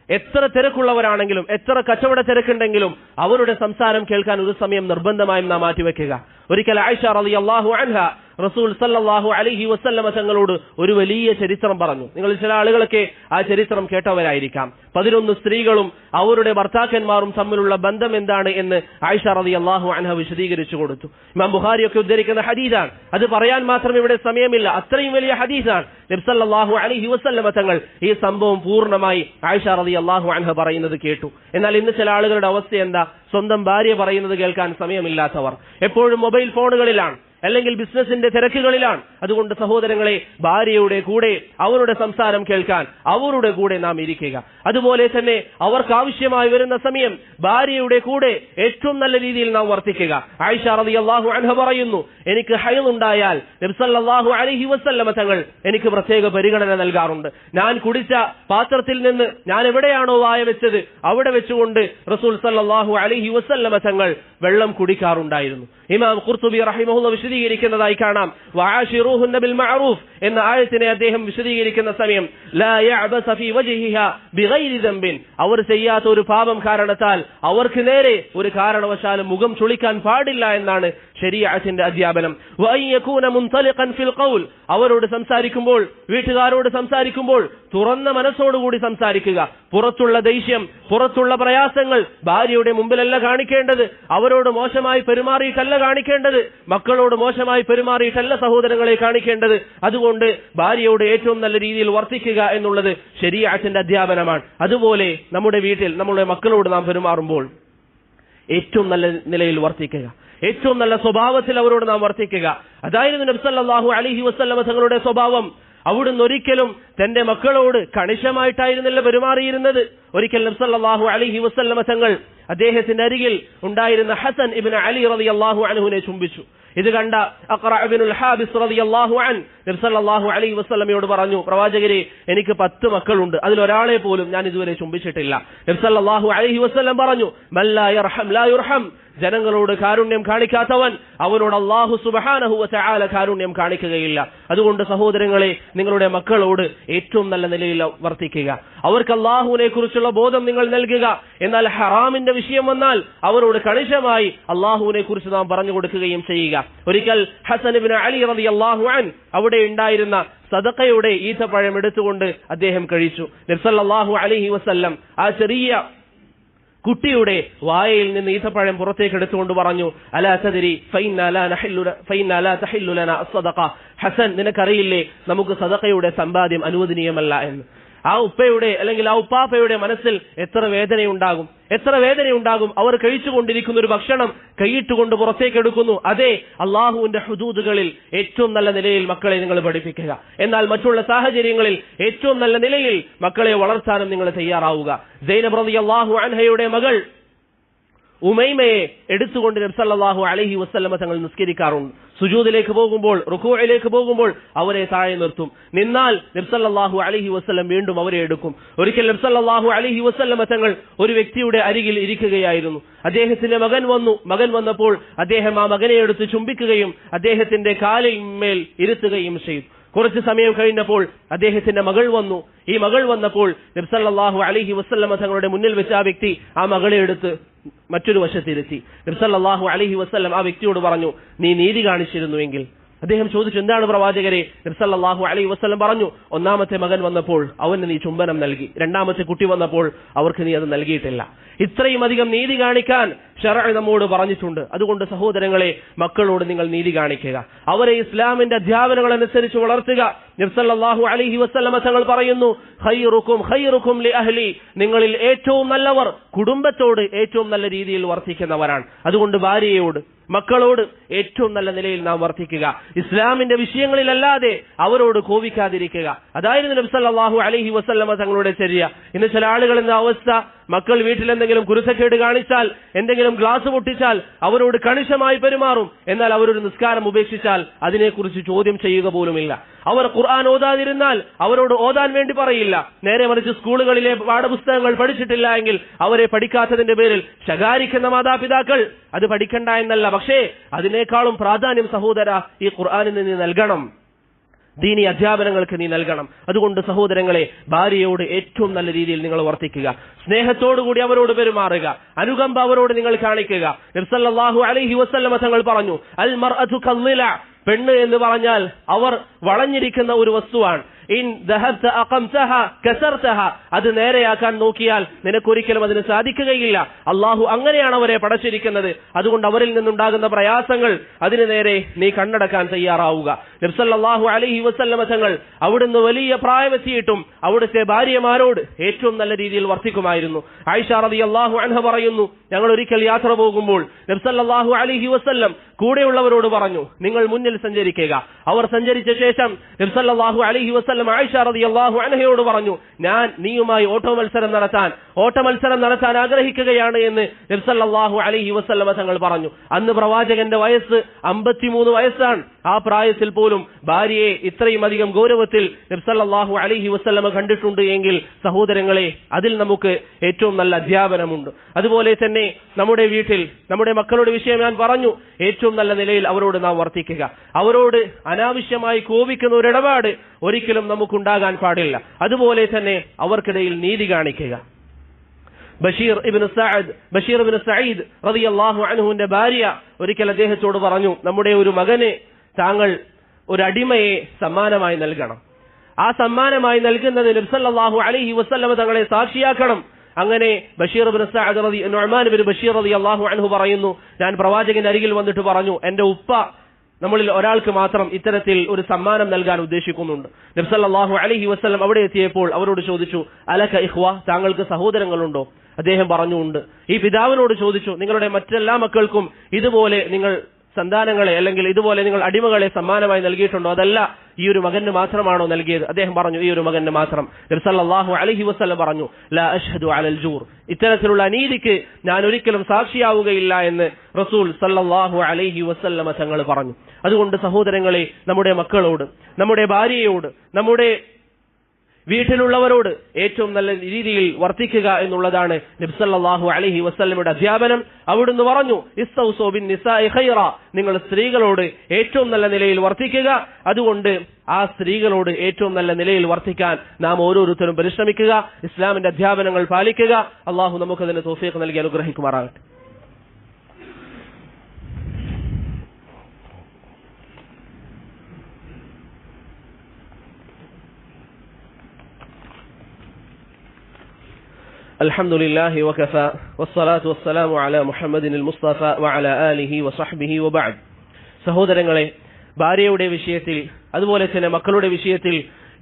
എത്ര തിരക്കുള്ളവരാണെങ്കിലും എത്ര കച്ചവട തിരക്കുണ്ടെങ്കിലും അവരുടെ സംസാരം കേൾക്കാൻ ഒരു സമയം നിർബന്ധമായും നാം മാറ്റിവെക്കുക. ഒരിക്കൽ ആയിഷ റളിയല്ലാഹു അൻഹ റസൂൽ സല്ലല്ലാഹു അലൈഹി വസല്ലമ തങ്ങളോട് ഒരു വലിയ ചരിത്രം പറഞ്ഞു. നിങ്ങൾ ചില ആളുകളൊക്കെ ആ ചരിത്രം കേട്ടവരായിരിക്കാം. 11 സ്ത്രീകളും അവരുടെ ഭർത്താക്കന്മാരും തമ്മിലുള്ള ബന്ധം എന്താണ് എന്ന് ആയിഷ റളിയല്ലാഹു അൻഹ വിശദീകരിച്ചു കൊടുത്തു. ഇമാം ബുഖാരിയൊക്കെ ഉദ്ധരിക്കുന്ന ഹദീസാണ്. അത് പറയാൻ മാത്രം ഇവിടെ സമയമില്ല, അത്രയും വലിയ ഹദീസാണ്. നബി സല്ലല്ലാഹു അലൈഹി വസല്ലമ തങ്ങൾ ഈ സംഭവം പൂർണ്ണമായി ആയിഷ റളിയല്ലാഹു അൻഹ പറയുന്നത് കേട്ടു. എന്നാൽ ഇന്ന് ചില ആളുകളുടെ അവസ്ഥ എന്താ? സ്വന്തം ഭാര്യ പറയുന്നത് കേൾക്കാൻ സമയമില്ലാത്തവർ, എപ്പോഴും മൊബൈൽ ഫോണുകളിലാണ്, അല്ലെങ്കിൽ ബിസിനസിന്റെ തിരക്കുകളിലാണ്. അതുകൊണ്ട് സഹോദരങ്ങളെ, ഭാര്യയുടെ കൂടെ അവരുടെ സംസാരം കേൾക്കാൻ അവരുടെ കൂടെ നാം ഇരിക്കുക. അതുപോലെ തന്നെ അവർക്ക് ആവശ്യമായി വരുന്ന സമയം ഭാര്യയുടെ കൂടെ ഏറ്റവും നല്ല രീതിയിൽ നാം വർത്തിക്കുക. ആയിഷ റളിയല്ലാഹു അൻഹ പറയുന്നു, എനിക്ക് ഹൈദ് ഉണ്ടായാൽ നബി സല്ലല്ലാഹു അലൈഹി വസല്ലമ തങ്ങൾ എനിക്ക് പ്രത്യേക പരിഗണന നൽകാറുണ്ട്. ഞാൻ കുടിച്ച പാത്രത്തിൽ നിന്ന് ഞാൻ എവിടെയാണോ വായ വെച്ചത് അവിടെ വെച്ചുകൊണ്ട് റസൂൽ സല്ലല്ലാഹു അലൈഹി വസല്ലമ തങ്ങൾ വെള്ളം കുടിക്കാറുണ്ടായിരുന്നു. ഇമാം ഖുർത്തുബി റഹിമഹുല്ലാഹ് വിശദീകരിക്കുന്നതായി കാണാം, വആശിറൂഹുന്ന ബിൽ മഅറൂഫ് എന്ന ആയത്തിനെ അദ്ദേഹം വിശദീകരിക്കുന്ന സമയം, ലാ യഅബസ ഫീ വജ്ഹിഹാ ബിഗൈരി ദംബിൻ, അവർ ചെയ്യാത്ത ഒരു പാപം കാരണത്താൽ അവർക്ക് നേരെ ഒരു കാരണവശാലും മുഖം ചുളിക്കാൻ പാടില്ല എന്നാണ് ശരീഅത്തിന്റെ അധ്യാപനം. വഅൻ യകൂന മുൻതലിഖൻ ഫിൽ ഖൗൽ, അവരോട് സംസാരിക്കുമ്പോൾ, വീട്ടുകാരോട് സംസാരിക്കുമ്പോൾ തുറന്ന മനസ്സോടുകൂടി സംസാരിക്കുക. പുറത്തുള്ള ദേഷ്യം, പുറത്തുള്ള പ്രയാസങ്ങൾ ഭാര്യയുടെ മുമ്പിലല്ല കാണിക്കേണ്ടത്, അവരോട് മോശമായി പെരുമാറിയിട്ടല്ല കാണിക്കേണ്ടത്, മക്കളോട് മോശമായി പെരുമാറിയിട്ടല്ല സഹോദരങ്ങളെ കാണിക്കേണ്ടത്. അതുകൊണ്ട് ഭാര്യയോട് ഏറ്റവും നല്ല രീതിയിൽ വർത്തിക്കുക എന്നുള്ളത് ശരീഅത്തിന്റെ അധ്യാപനമാണ്. അതുപോലെ നമ്മുടെ വീട്ടിൽ നമ്മുടെ മക്കളോട് നാം പെരുമാറുമ്പോൾ ഏറ്റവും നല്ല നിലയിൽ വർത്തിക്കുക, ഏറ്റവും നല്ല സ്വഭാവത്തിൽ അവരോട് നാം വർത്തിക്കുക. അതായിരുന്നു നബി സല്ലല്ലാഹു അലൈഹി വസല്ലമ തങ്ങളുടെ സ്വഭാവം. അവിടുന്ന് ഒരിക്കലും തന്റെ മക്കളോട് കണിശമായിട്ടായിരുന്നില്ല പെരുമാറിയിരുന്നത്. ഒരിക്കൽ നബി സല്ലല്ലാഹു അലൈഹി വസല്ലമ തങ്ങൾ അദ്ദേഹത്തിന്റെ അരികിൽ ഉണ്ടായിരുന്ന ഹസൻ ഇബ്നു അലി റളിയല്ലാഹു അൻഹുവിനെ ചുംബിച്ചു. ഇത് കണ്ട അഖ്റഅ ഇബ്നുൽ ഹാബിസ് റളിയല്ലാഹു അൻ നബി സല്ലല്ലാഹു അലൈഹി വസല്ലമയോട് പറഞ്ഞു, പ്രവാചകരെ, എനിക്ക് 10 മക്കളുണ്ട്, അതിലൊരാളെ പോലും ഞാൻ ഇതുവരെ ചുംബിച്ചിട്ടില്ല. നബി സല്ലല്ലാഹു അലൈഹി വസല്ലം പറഞ്ഞു, മൻ ലാ യർഹം ലാ യുർഹം, ജനങ്ങളോട് കാരുണ്യം കാണിക്കാത്തവൻ അവനോട് അല്ലാഹു സുബ്ഹാനഹു വ തആല കാരുണ്യം കാണിക്കുകയില്ല. അതുകൊണ്ട് സഹോദരങ്ങളെ, നിങ്ങളുടെ മക്കളോട് ഏറ്റവും നല്ല നിലയിൽ വർത്തിക്കുക. അവർക്ക് അല്ലാഹുവിനെ കുറിച്ചുള്ള ബോധം നിങ്ങൾ നൽകുക. എന്നാൽ ഹറാമിന്റെ വിഷയം വന്നാൽ അവരോട് കണിശമായി അല്ലാഹുവിനെ കുറിച്ച് നാം പറഞ്ഞു കൊടുക്കുകയും ചെയ്യുക. ഒരിക്കൽ ഹസൻ ഇബ്നു അലി റളിയല്ലാഹു അൻ അവിടെ ഉണ്ടായിരുന്ന സദഖയുടെ ഈത്തപ്പഴം എടുത്തുകൊണ്ട് അദ്ദേഹം കഴിച്ചു. നബി സല്ലല്ലാഹു അലൈഹി വസല്ലം ആ ചെറിയ കുട്ടിയുടെ വായയിൽ നിന്ന് ഈത്തപ്പഴം പുറത്തേക്ക് എടുത്തുകൊണ്ട് പറഞ്ഞു, അലാ തദ്രി ഫഇന്നാ ലാ തഹില്ലു ലനാ അസ്സദഖ, ഹസൻ നിനക്കറിയില്ലേ നമുക്ക് സദഖയുടെ സമ്പാദ്യം അനുവദനീയമല്ല എന്ന്. ആ ഉപ്പയുടെ അല്ലെങ്കിൽ ആ ഉപ്പാപ്പയുടെ മനസ്സിൽ എത്ര വേദനയുണ്ടാകും. അവർ കഴിച്ചുകൊണ്ടിരിക്കുന്ന ഒരു ഭക്ഷണം കൈയിട്ടുകൊണ്ട് പുറത്തേക്ക് എടുക്കുന്നു. അതെ, അള്ളാഹുവിന്റെ ഹുദൂദുകളിൽ ഏറ്റവും നല്ല നിലയിൽ മക്കളെ നിങ്ങൾ പഠിപ്പിക്കുക. എന്നാൽ മറ്റുള്ള സാഹചര്യങ്ങളിൽ ഏറ്റവും നല്ല നിലയിൽ മക്കളെ വളർത്താനും നിങ്ങൾ തയ്യാറാവുക. സൈനബ് റളിയല്ലാഹു അൻഹയുടെ മകൾ ഉമൈമയെ എടുത്തുകൊണ്ട് നബി സല്ലല്ലാഹു അലൈഹി വസല്ലമ തങ്ങൾ നിസ്കരിക്കാറുണ്ട്. സുജൂദിലേക്ക് പോകുമ്പോൾ, റുകൂഇലേക്ക് പോകുമ്പോൾ അവരെ താഴെ നിർത്തും. നിന്നാൽ നബി സല്ലല്ലാഹു അലൈഹി വസല്ലം വീണ്ടും അവരെ എടുക്കും. ഒരിക്കൽ നബി സല്ലല്ലാഹു അലൈഹി വസല്ലമ തങ്ങൾ ഒരു വ്യക്തിയുടെ അരികിൽ ഇരിക്കുകയായിരുന്നു. അദ്ദേഹത്തിന്റെ മകൻ വന്നപ്പോൾ അദ്ദേഹം ആ മകനെ എടുത്ത് ചുംബിക്കുകയും അദ്ദേഹത്തിന്റെ കാലിൽ മേൽ ഇരുത്തുകയും ചെയ്തു. കുറച്ചു സമയം കഴിഞ്ഞപ്പോൾ അദ്ദേഹത്തിന്റെ മകൾ വന്നു. ഈ മകൾ വന്നപ്പോൾ നബി സല്ലല്ലാഹു അലൈഹി വസല്ലമ തങ്ങളുടെ മുന്നിൽ വെച്ച് ആ വ്യക്തി ആ മകളെ എടുത്ത് മറ്റൊരു വശത്തിരുത്തി. നബി സല്ലല്ലാഹു അലൈഹി വസല്ലം ആ വ്യക്തിയോട് പറഞ്ഞു, നീ നീതി കാണിച്ചിരുന്നുവെങ്കിൽ. അദ്ദേഹം ചോദിച്ചു, എന്താണ് പ്രവാചകരെ? നബി സല്ലല്ലാഹു അലൈഹി വസല്ലം പറഞ്ഞു, ഒന്നാമത്തെ മകൻ വന്നപ്പോൾ അവന് നീ ചുംബനം നൽകി, രണ്ടാമത്തെ കുട്ടി വന്നപ്പോൾ അവർക്ക് നീ അത് നൽകിയിട്ടില്ല. ഇത്രയും അധികം നീതി കാണിക്കാൻ ശറഅ് നമ്മോട് പറഞ്ഞിട്ടുണ്ട്. അതുകൊണ്ട് സഹോദരങ്ങളെ, മക്കളോട് നിങ്ങൾ നീതി കാണിക്കുക, അവരെ ഇസ്ലാമിന്റെ അധ്യാപനങ്ങൾ അനുസരിച്ച് വളർത്തുക. നബി സല്ലല്ലാഹു അലൈഹി വസല്ലം തങ്ങൾ പറയുന്നു, ഖൈറുക്കും ലി അഹ്ലി, നിങ്ങളിൽ ഏറ്റവും നല്ലവർ കുടുംബത്തോട് ഏറ്റവും നല്ല രീതിയിൽ വർത്തിക്കുന്നവരാണ്. അതുകൊണ്ട് ഭാര്യയോട്, മക്കളോട് ഏറ്റവും നല്ല നിലയിൽ നാം വർത്തിക്കുക. ഇസ്ലാമിന്റെ വിഷയങ്ങളിലല്ലാതെ അവരോട് കോപിക്കാതിരിക്കുക. അതായിരുന്നു നബി സല്ലല്ലാഹു അലൈഹി വസല്ലമ തങ്ങളുടെ ചര്യ. ഇന്ന് ചില ആളുകളുടെ അവസ്ഥ, മക്കൾ വീട്ടിൽ എന്തെങ്കിലും കുരുത്തക്കേട് കാണിച്ചാൽ, എന്തെങ്കിലും ഗ്ലാസ് പൊട്ടിച്ചാൽ അവരോട് കണിശമായി പെരുമാറും. എന്നാൽ അവരൊരു നിസ്കാരം ഉപേക്ഷിച്ചാൽ അതിനെക്കുറിച്ച് ചോദ്യം ചെയ്യുക പോലുമില്ല. അവർ ഖുർആൻ ഓതാതിരുന്നാൽ അവരോട് ഓതാൻ വേണ്ടി പറയില്ല. നേരെ മറിച്ച് സ്കൂളുകളിലെ പാഠപുസ്തകങ്ങൾ പഠിച്ചിട്ടില്ല എങ്കിൽ അവരെ പഠിക്കാത്തതിന്റെ പേരിൽ ശകാരിക്കുന്ന മാതാപിതാക്കൾ. അത് പഠിക്കണ്ട എന്നല്ല, പക്ഷേ അതിനേക്കാളും പ്രാധാന്യം സഹോദര ഈ ഖുർആനിന് നീ നൽകണം, ദീനി അധ്യാപനങ്ങൾക്ക് നീ നൽകണം. അതുകൊണ്ട് സഹോദരങ്ങളെ, ഭാര്യയോട് ഏറ്റവും നല്ല രീതിയിൽ നിങ്ങൾ വർത്തിക്കുക, സ്നേഹത്തോടുകൂടി അവരോട് പെരുമാറുക, അനുകമ്പ അവരോട് നിങ്ങൾ കാണിക്കുക. നബി സല്ലല്ലാഹു അലൈഹി വസല്ലമ തങ്ങൾ പറഞ്ഞു, അൽ മർഅതു കല്ലില, പെണ്ണ് എന്ന് പറഞ്ഞാൽ അവർ വളഞ്ഞിരിക്കുന്ന ഒരു വസ്തുവാണ്. ഇൻ ദഹബ്ത അഖംതഹ കസർതഹ, അത് നേരെയാക്കാൻ നോക്കിയാൽ നിനക്കൊരിക്കലും അതിന് സാധിക്കുകയില്ല. അള്ളാഹു അങ്ങനെയാണ് അവരെ പടച്ചിരിക്കുന്നത്. അതുകൊണ്ട് അവരിൽ നിന്നുണ്ടാകുന്ന പ്രയാസങ്ങൾ അതിന് നേരെ നീ കണ്ണടക്കാൻ തയ്യാറാവുക. നബി സല്ലല്ലാഹു അലൈഹി വസല്ലമ തങ്ങൾ അവിടുന്ന് വലിയ പ്രായമെത്തിയിട്ടും അവിടുത്തെ ഭാര്യമാരോട് ഏറ്റവും നല്ല രീതിയിൽ വർത്തിക്കുമായിരുന്നു. ആയിഷ റളിയല്ലാഹു അൻഹ പറയുന്നു, ഞങ്ങൾ ഒരിക്കൽ യാത്ര പോകുമ്പോൾ നബി സല്ലല്ലാഹു അലൈഹി വസല്ലം കൂടെയുള്ളവരോട് പറഞ്ഞു, നിങ്ങൾ മുന്നിൽ സഞ്ചരിക്കുക. അവർ സഞ്ചരിച്ച ശേഷം നബി സല്ലല്ലാഹു അലൈഹി വസല്ലം ആയിഷ റളിയല്ലാഹു അൻഹയോട് പറഞ്ഞു, ഞാൻ നീയുമായി ഓട്ട മത്സരം നടത്താൻ ആഗ്രഹിക്കുകയാണ് എന്ന് നബി സല്ലല്ലാഹു അലൈഹി വസല്ലം തങ്ങൾ പറഞ്ഞു. അന്ന് പ്രവാചകന്റെ വയസ്സ് 53 വയസ്സാണ്. ആ പ്രായത്തിൽ പോലും ഭാര്യയെ ഇത്രയും അധികം ഗൗരവത്തിൽ നബി സല്ലല്ലാഹു അലൈഹി വസല്ലം കണ്ടിട്ടുണ്ട് എങ്കിൽ സഹോദരങ്ങളെ, അതിൽ നമുക്ക് ഏറ്റവും നല്ല അധ്യാപനമുണ്ട്. അതുപോലെ തന്നെ നമ്മുടെ വീട്ടിൽ നമ്മുടെ മക്കളുടെ വിഷയം ഞാൻ പറഞ്ഞു, ഏറ്റവും നല്ല നിലയിൽ അവരോട് നാം വർത്തിക്കുക. അവരോട് അനാവശ്യമായി കോപിക്കുന്ന ഒരു ഇടപാട് ഒരിക്കലും നമുക്കുണ്ടാകാൻ പാടില്ല. അതുപോലെ തന്നെ അവർക്കിടയിൽ നീതി കാണിക്കുക. ബഷീർ ഇബ്നു സഈദ് റളിയല്ലാഹു അൻഹുവിന്റെ ഭാര്യ ഒരിക്കൽ അദ്ദേഹത്തോട് പറഞ്ഞു, നമ്മുടെ ഒരു മകനെ താങ്കൾ ഒരു അടിമയെ സമ്മാനമായി നൽകണം. ആ സമ്മാനമായി നൽകുന്നത് നബി സല്ലല്ലാഹു അലൈഹി വസല്ലം തങ്ങളെ സാക്ഷിയാക്കണം. അങ്ങനെ ബഷീർ ഇബ്നു സഅദ് നുഅ്മാൻ ഇബ്നു ബഷീർ റളിയല്ലാഹു അൻഹു പറയുന്നു, ഞാൻ പ്രവാചകന്റെ അരികിൽ വന്നിട്ട് പറഞ്ഞു, എന്റെ ഉപ്പ നമ്മളിൽ ഒരാൾക്ക് മാത്രം ഇത്തരത്തിൽ ഒരു സമ്മാനം നൽകാൻ ഉദ്ദേശിക്കുന്നുണ്ട്. നബി സല്ലല്ലാഹു അലൈഹി വസല്ലം അവിടെ എത്തിയപ്പോൾ അവരോട് ചോദിച്ചു, അലക ഇഖ്വ, താങ്കൾക്ക് സഹോദരങ്ങളുണ്ടോ? അദ്ദേഹം പറഞ്ഞു, ഉണ്ട്. ഈ പിതാവിനോട് ചോദിച്ചു, നിങ്ങളുടെ മറ്റെല്ലാ മക്കൾക്കും ഇതുപോലെ നിങ്ങൾ സന്താനങ്ങളെ അല്ലെങ്കിൽ ഇതുപോലെ നിങ്ങൾ അടിമകളെ സമ്മാനമായി നൽകിയിട്ടുണ്ടോ? അതല്ല, ഈ ഒരു മകന് മാത്രമാണോ നൽകിയത്? അദ്ദേഹം പറഞ്ഞു, ഈ ഒരു മകന് മാത്രം. നബി സല്ലല്ലാഹു അലൈഹി വസല്ലം പറഞ്ഞു, ലാ അഷ്ഹദു അലൽ ജൂർ, ഇത്തരത്തിലുള്ള അനീതിക്ക് ഞാൻ ഒരിക്കലും സാക്ഷിയാവുകയില്ല എന്ന് റസൂൽ സല്ലല്ലാഹു അലൈഹി വസല്ലം തങ്ങൾ പറഞ്ഞു. അതുകൊണ്ട് സഹോദരങ്ങളെ, നമ്മുടെ മക്കളോട്, നമ്മുടെ ഭാര്യയോട്, നമ്മുടെ വീട്ടിലുള്ളവരോട് ഏറ്റവും നല്ല രീതിയിൽ വർത്തിക്കുക എന്നുള്ളതാണ് നബി സല്ലല്ലാഹു അലൈഹി വസല്ലമയുടെ അധ്യാപനം. അവിടുന്ന് പറഞ്ഞു, ഇസ്തൗസൂ ബിൻ നിസാഇ ഖൈറ, നിങ്ങൾ സ്ത്രീകളോട് ഏറ്റവും നല്ല നിലയിൽ വർത്തിക്കുക. അതുകൊണ്ട് ആ സ്ത്രീകളോട് ഏറ്റവും നല്ല നിലയിൽ വർത്തിക്കാൻ നാം ഓരോരുത്തരും പരിശ്രമിക്കുക, ഇസ്ലാമിന്റെ അധ്യാപനങ്ങൾ പാലിക്കുക. അള്ളാഹു നമുക്കതിന് തൗഫീഖ് നൽകി അനുഗ്രഹിക്കുമാറാകട്ടെ. അൽഹംദുലില്ലാഹി വകഫാ വസ്സലാത്തു വസ്സലാമു അലാ മുഹമ്മദിനിൽ മുസ്തഫ വഅലാ ആലിഹി വസഹ്ബിഹി വബഅദ്. സഹോദരങ്ങളെ, ഭാര്യയുടെ വിഷയത്തിൽ അതുപോലെ തന്നെ മക്കളുടെ വിഷയത്തിൽ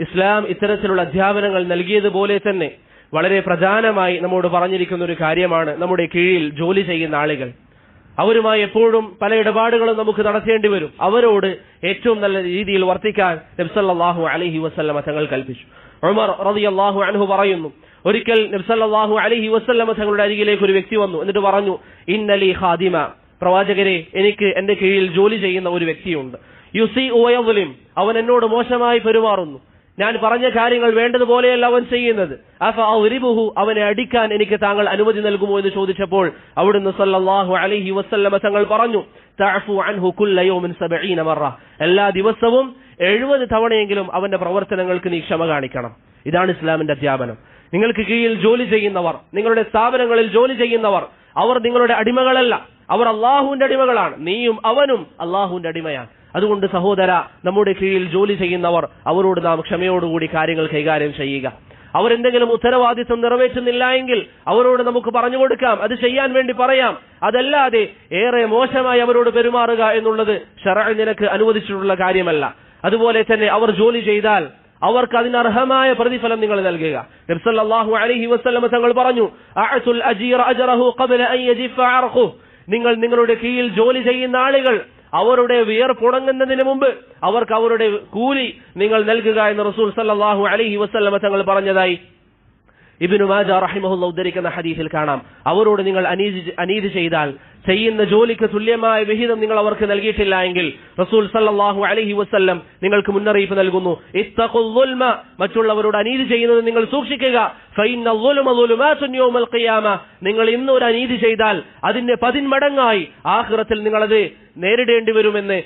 ഇസ്ലാം ഇത്തരത്തിലുള്ള അധ്യാപനങ്ങൾ നൽകിയതുപോലെ തന്നെ വളരെ പ്രധാനമായി നമ്മോട് പറഞ്ഞിരിക്കുന്ന ഒരു കാര്യമാണ് നമ്മുടെ കീഴിൽ ജോലി ചെയ്യുന്ന ആളുകൾ. അവരുമായി എപ്പോഴും പല ഇടപാടുകളും നമുക്ക് നടത്തേണ്ടി വരും. അവരോട് ഏറ്റവും നല്ല രീതിയിൽ വർത്തിക്കാൻ നബി സല്ലല്ലാഹു അലൈഹി വസല്ലമ തങ്ങൾ കൽപ്പിച്ചു. ഉമർ റളിയല്ലാഹു അൻഹു പറയുന്നു, ഒരിക്കൽ നബി സല്ലല്ലാഹു അലൈഹി വസല്ലമ തങ്ങളുടെ അരികിലേക്ക് ഒരു വ്യക്തി വന്നു. എന്നിട്ട് പറഞ്ഞു, ഇന്നലി ഖാദിമ, പ്രവാചകരെ, എനിക്ക് എന്റെ കീഴിൽ ജോലി ചെയ്യുന്ന ഒരു വ്യക്തിയുണ്ട്. യുസീഉ വയദ്ലിം, അവൻ എന്നോട് മോശമായി പെരുമാറുന്നു. ഞാൻ പറഞ്ഞ കാര്യങ്ങൾ വേണ്ടതുപോലെയല്ല അവൻ ചെയ്യുന്നത്. അഫഅറിബുഹു, അവനെ അടിക്കാൻ എനിക്ക് താങ്കൾ അനുമതി നൽകുമോ എന്ന് ചോദിച്ചപ്പോൾ അവിടുന്ന് സല്ലല്ലാഹു അലൈഹി വസല്ലമ തങ്ങൾ പറഞ്ഞു, തഅഫു അൻഹു കുല്ല യൗമിൻ 70 മറ, എല്ലാ ദിവസവും 70 തവണയെങ്കിലും അവന്റെ പ്രവർത്തനങ്ങൾക്ക് നീ ക്ഷമ കാണിക്കണം. ഇതാണ് ഇസ്ലാമിന്റെ അധ്യാപനം. നിങ്ങൾക്ക് കീഴിൽ ജോലി ചെയ്യുന്നവർ, നിങ്ങളുടെ സ്ഥാപനങ്ങളിൽ ജോലി ചെയ്യുന്നവർ, അവർ നിങ്ങളുടെ അടിമകളല്ല, അവർ അള്ളാഹുവിന്റെ അടിമകളാണ്. നീയും അവനും അള്ളാഹുവിന്റെ അടിമയാണ്. അതുകൊണ്ട് സഹോദര, നമ്മുടെ കീഴിൽ ജോലി ചെയ്യുന്നവർ, അവരോട് നാം ക്ഷമയോടുകൂടി കാര്യങ്ങൾ കൈകാര്യം ചെയ്യുക. അവരെന്തെങ്കിലും ഉത്തരവാദിത്വം നിറവേറ്റുന്നില്ല എങ്കിൽ അവരോട് നമുക്ക് പറഞ്ഞു കൊടുക്കാം, അത് ചെയ്യാൻ വേണ്ടി പറയാം. അതല്ലാതെ ഏറെ മോശമായി അവരോട് പെരുമാറുക എന്നുള്ളത് ശർഅ് നിനക്ക് അനുവദിച്ചിട്ടുള്ള കാര്യമല്ല. അതുപോലെ തന്നെ അവർ ജോലി ചെയ്താൽ അവർക്ക് അതിനർഹമായ പ്രതിഫലം നിങ്ങൾ നൽകുക. നബി സല്ലല്ലാഹു അലൈഹി വസല്ലം തങ്ങൾ പറഞ്ഞു, അഅതുൽ അജീറ അജ്റഹു ഖബ്ല അൻ യജിഫ അർഖുഹു, നിങ്ങൾ നിങ്ങളുടെ കീഴിൽ ജോലി ചെയ്യുന്ന ആളുകൾ അവരുടെ വിയർപ്പുണങ്ങുന്നതിന് മുമ്പ് അവർക്ക് അവരുടെ കൂലി നിങ്ങൾ നൽകുക എന്ന് റസൂൽ സല്ലല്ലാഹു അലൈഹി വസല്ലം തങ്ങൾ പറഞ്ഞതായി ഇബ്നു മാജ റഹിമഹുല്ലാഹ് ഉദ്ധരിക്കുന്ന ഹദീസിൽ കാണാം. അവരോട് നിങ്ങൾ അനീതി ചെയ്താൽ ചെയ്യുന്ന ജോലിക്ക് തുല്യമായ വിഹിതം നിങ്ങൾ അവർക്ക് നൽകിയിട്ടില്ല എങ്കിൽ റസൂൽ സല്ലല്ലാഹു അലൈഹി വസല്ലം നിങ്ങൾക്ക് മുന്നറിയിപ്പ് നൽകുന്നു, ഇത്തഖുൽ ദുൽമ, മറ്റുള്ളവരോട് അനീതി ചെയ്യുന്നത് നിങ്ങൾ സൂക്ഷിക്കുക. ഫഇന്ന ദുൽമ ദുലുമാതുൻ യൗമൽ ഖിയാമ, നിങ്ങൾ ഇന്ന് ഒരു അനീതി ചെയ്താൽ അതിന്റെ 10 മടങ്ങായി ആഖിറത്തിൽ നിങ്ങളത് നേരിടേണ്ടി വരുമെന്ന്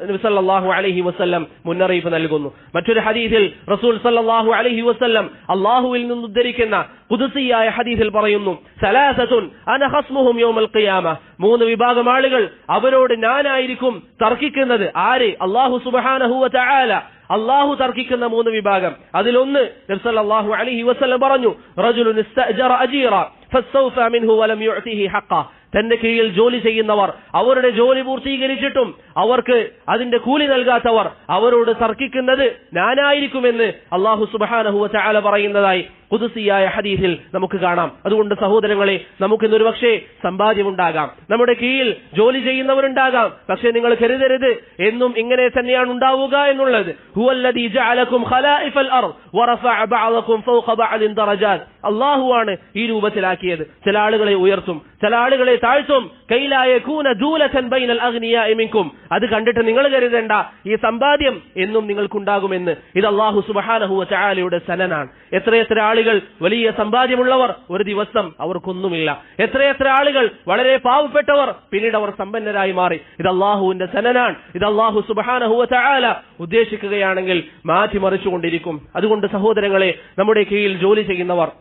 നബി സല്ലല്ലാഹു അലൈഹി വസല്ലം മുന്നറിയിപ്പ് നൽകുന്നു. മറ്റൊരു ഹദീസിൽ റസൂൽ സല്ലല്ലാഹു അലൈഹി വസല്ലം അല്ലാഹുവിൽ നിന്ന് ഉദ്ധരിക്കുന്ന ഖുദ്സിയായ ഹദീസിൽ പറയുന്നു, സലാസത്തുൻ അന ഖസ്മുഹും യൗമൽ ഖിയാമ, 3 വിഭാഗം ആളുകൾ, അവരോട് ഞാനായിരിക്കും തർക്കിക്കുന്നത്. ആര്? അല്ലാഹു സുബ്ഹാനഹു വ തആല. അല്ലാഹു തർക്കിക്കുന്ന 3 വിഭാഗം. അതിലൊന്ന് നബി സല്ലല്ലാഹു അലൈഹി വസല്ലം പറഞ്ഞു, റജുലുൻ ഇസ്തഅജറ അജീറ ഫസ്തൗഫ മിൻഹു വലം യുഅതിഹി ഹഖ്ഖ, തന്റെ കീഴിൽ ജോലി ചെയ്യുന്നവർ അവരുടെ ജോലി പൂർത്തീകരിച്ചിട്ടും അവർക്ക് അതിന്റെ കൂലി നൽകാത്തവർ, അവരോട് തർക്കിക്കുന്നത് ഞാനായിരിക്കുമെന്ന് അല്ലാഹു സുബ്ഹാനഹു വ തആല പറയുന്നതായി ഖുദ്സിയായ ഹദീസിൽ നമുക്ക് കാണാം. അതുകൊണ്ട് സഹോദരങ്ങളെ, നമുക്കിന്നൊരു പക്ഷേ സമ്പാദ്യമുണ്ടാകാം, നമ്മുടെ കീഴിൽ ജോലി ചെയ്യുന്നവരുണ്ടാകാം. പക്ഷേ നിങ്ങൾ കരുതരുത് എന്നും ഇങ്ങനെ തന്നെയാണ് ഉണ്ടാവുക എന്നുള്ളത്. ഹുവല്ലദീ ജഅലകും ഖലായിഫൽ അർദ് വറഫഅ ബഅദകും ഫൗഖ ബഅദിൻ ദറജാത്, അല്ലാഹുവാണ് ഈ രൂപത്തിലാക്കിയത്. ചില ആളുകളെ ഉയർത്തും, ചില ആളുകളെ താഴ്ത്തും. കൈലാ യകൂന ദൂലതൻ ബൈനൽ അഗ്നിയാഇ മിൻകും, അത് കണ്ടിട്ട് നിങ്ങൾ കരുതേണ്ട ഈ സമ്പാദ്യം എന്നും നിങ്ങൾക്കുണ്ടാകുമെന്ന്. ഇത് അല്ലാഹു സുബ്ഹാനഹു വ തആലയുടെ സനനാണ്. എത്രയെത്ര ആളുകൾ വലിയ സമ്പാദ്യമുള്ളവർ ഒരു ദിവസം അവർക്കൊന്നുമില്ല. എത്രയെത്ര ആളുകൾ വളരെ പാവപ്പെട്ടവർ പിന്നീട് അവർ സമ്പന്നരായി മാറി. ഇത് അല്ലാഹുവിന്റെ സനനാണ്. ഇത് അല്ലാഹു സുബ്ഹാനഹു വ തആല ഉദ്ദേശിക്കുകയാണെങ്കിൽ മാറ്റിമറിച്ചുകൊണ്ടിരിക്കും. അതുകൊണ്ട് സഹോദരങ്ങളെ, നമ്മുടെ കീഴിൽ ജോലി ചെയ്യുന്നവർ,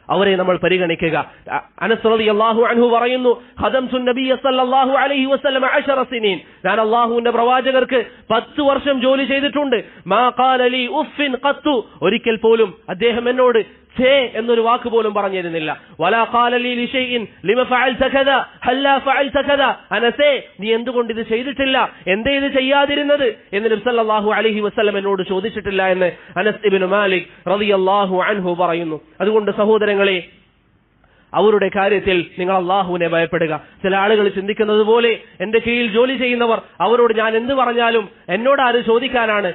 അവരെ നമ്മൾ പരിഗണിക്കുക. അനസ് റളിയല്ലാഹു അൻഹു പറയുന്നു, ഖദംതു നബിയ സല്ലല്ലാഹു അലൈഹി വസല്ലം 10 സിനീൻ, ഞാൻ അല്ലാഹുവിന്റെ പ്രവാചകർക്ക് 10 വർഷം ജോലി ചെയ്തിട്ടുണ്ട്. മാ ഖാല ലി ഉഫ്ഫിൻ ഖത്തു, ഒരിക്കൽ പോലും അദ്ദേഹം എന്നോട് ഛേ എന്നൊരു വാക്ക് പോലും പറഞ്ഞിരുന്നില്ല. വലാ ഖാല ലി ലിശൈഇൻ ലിമ ഫഅൽത കദാ ഹല്ലാ ഫഅൽത കദാ, അനസേ നീ എന്തുകൊണ്ട് ഇത് ചെയ്തിട്ടില്ല, എന്തേ ഇത് ചെയ്യാതിരുന്നത് എന്ന് നബി സല്ലല്ലാഹു അലൈഹി വസല്ലം എന്നോട് ചോദിച്ചിട്ടില്ല എന്ന് അനസ് ഇബ്നു മാലിക് റളിയല്ലാഹു അൻഹു പറയുന്നു. അതുകൊണ്ട് സഹോദരങ്ങളെ, അവരുടെ കാര്യത്തിൽ നിങ്ങൾ അല്ലാഹുവിനെ ഭയപ്പെടുക. ചില ആളുകൾ ചിന്തിക്കുന്നത് പോലെ എന്റെ കീഴിൽ ജോലി ചെയ്യുന്നവർ, അവരോട് ഞാൻ എന്ത് പറഞ്ഞാലും എന്നോട് ആര് ചോദിക്കാനാണ്,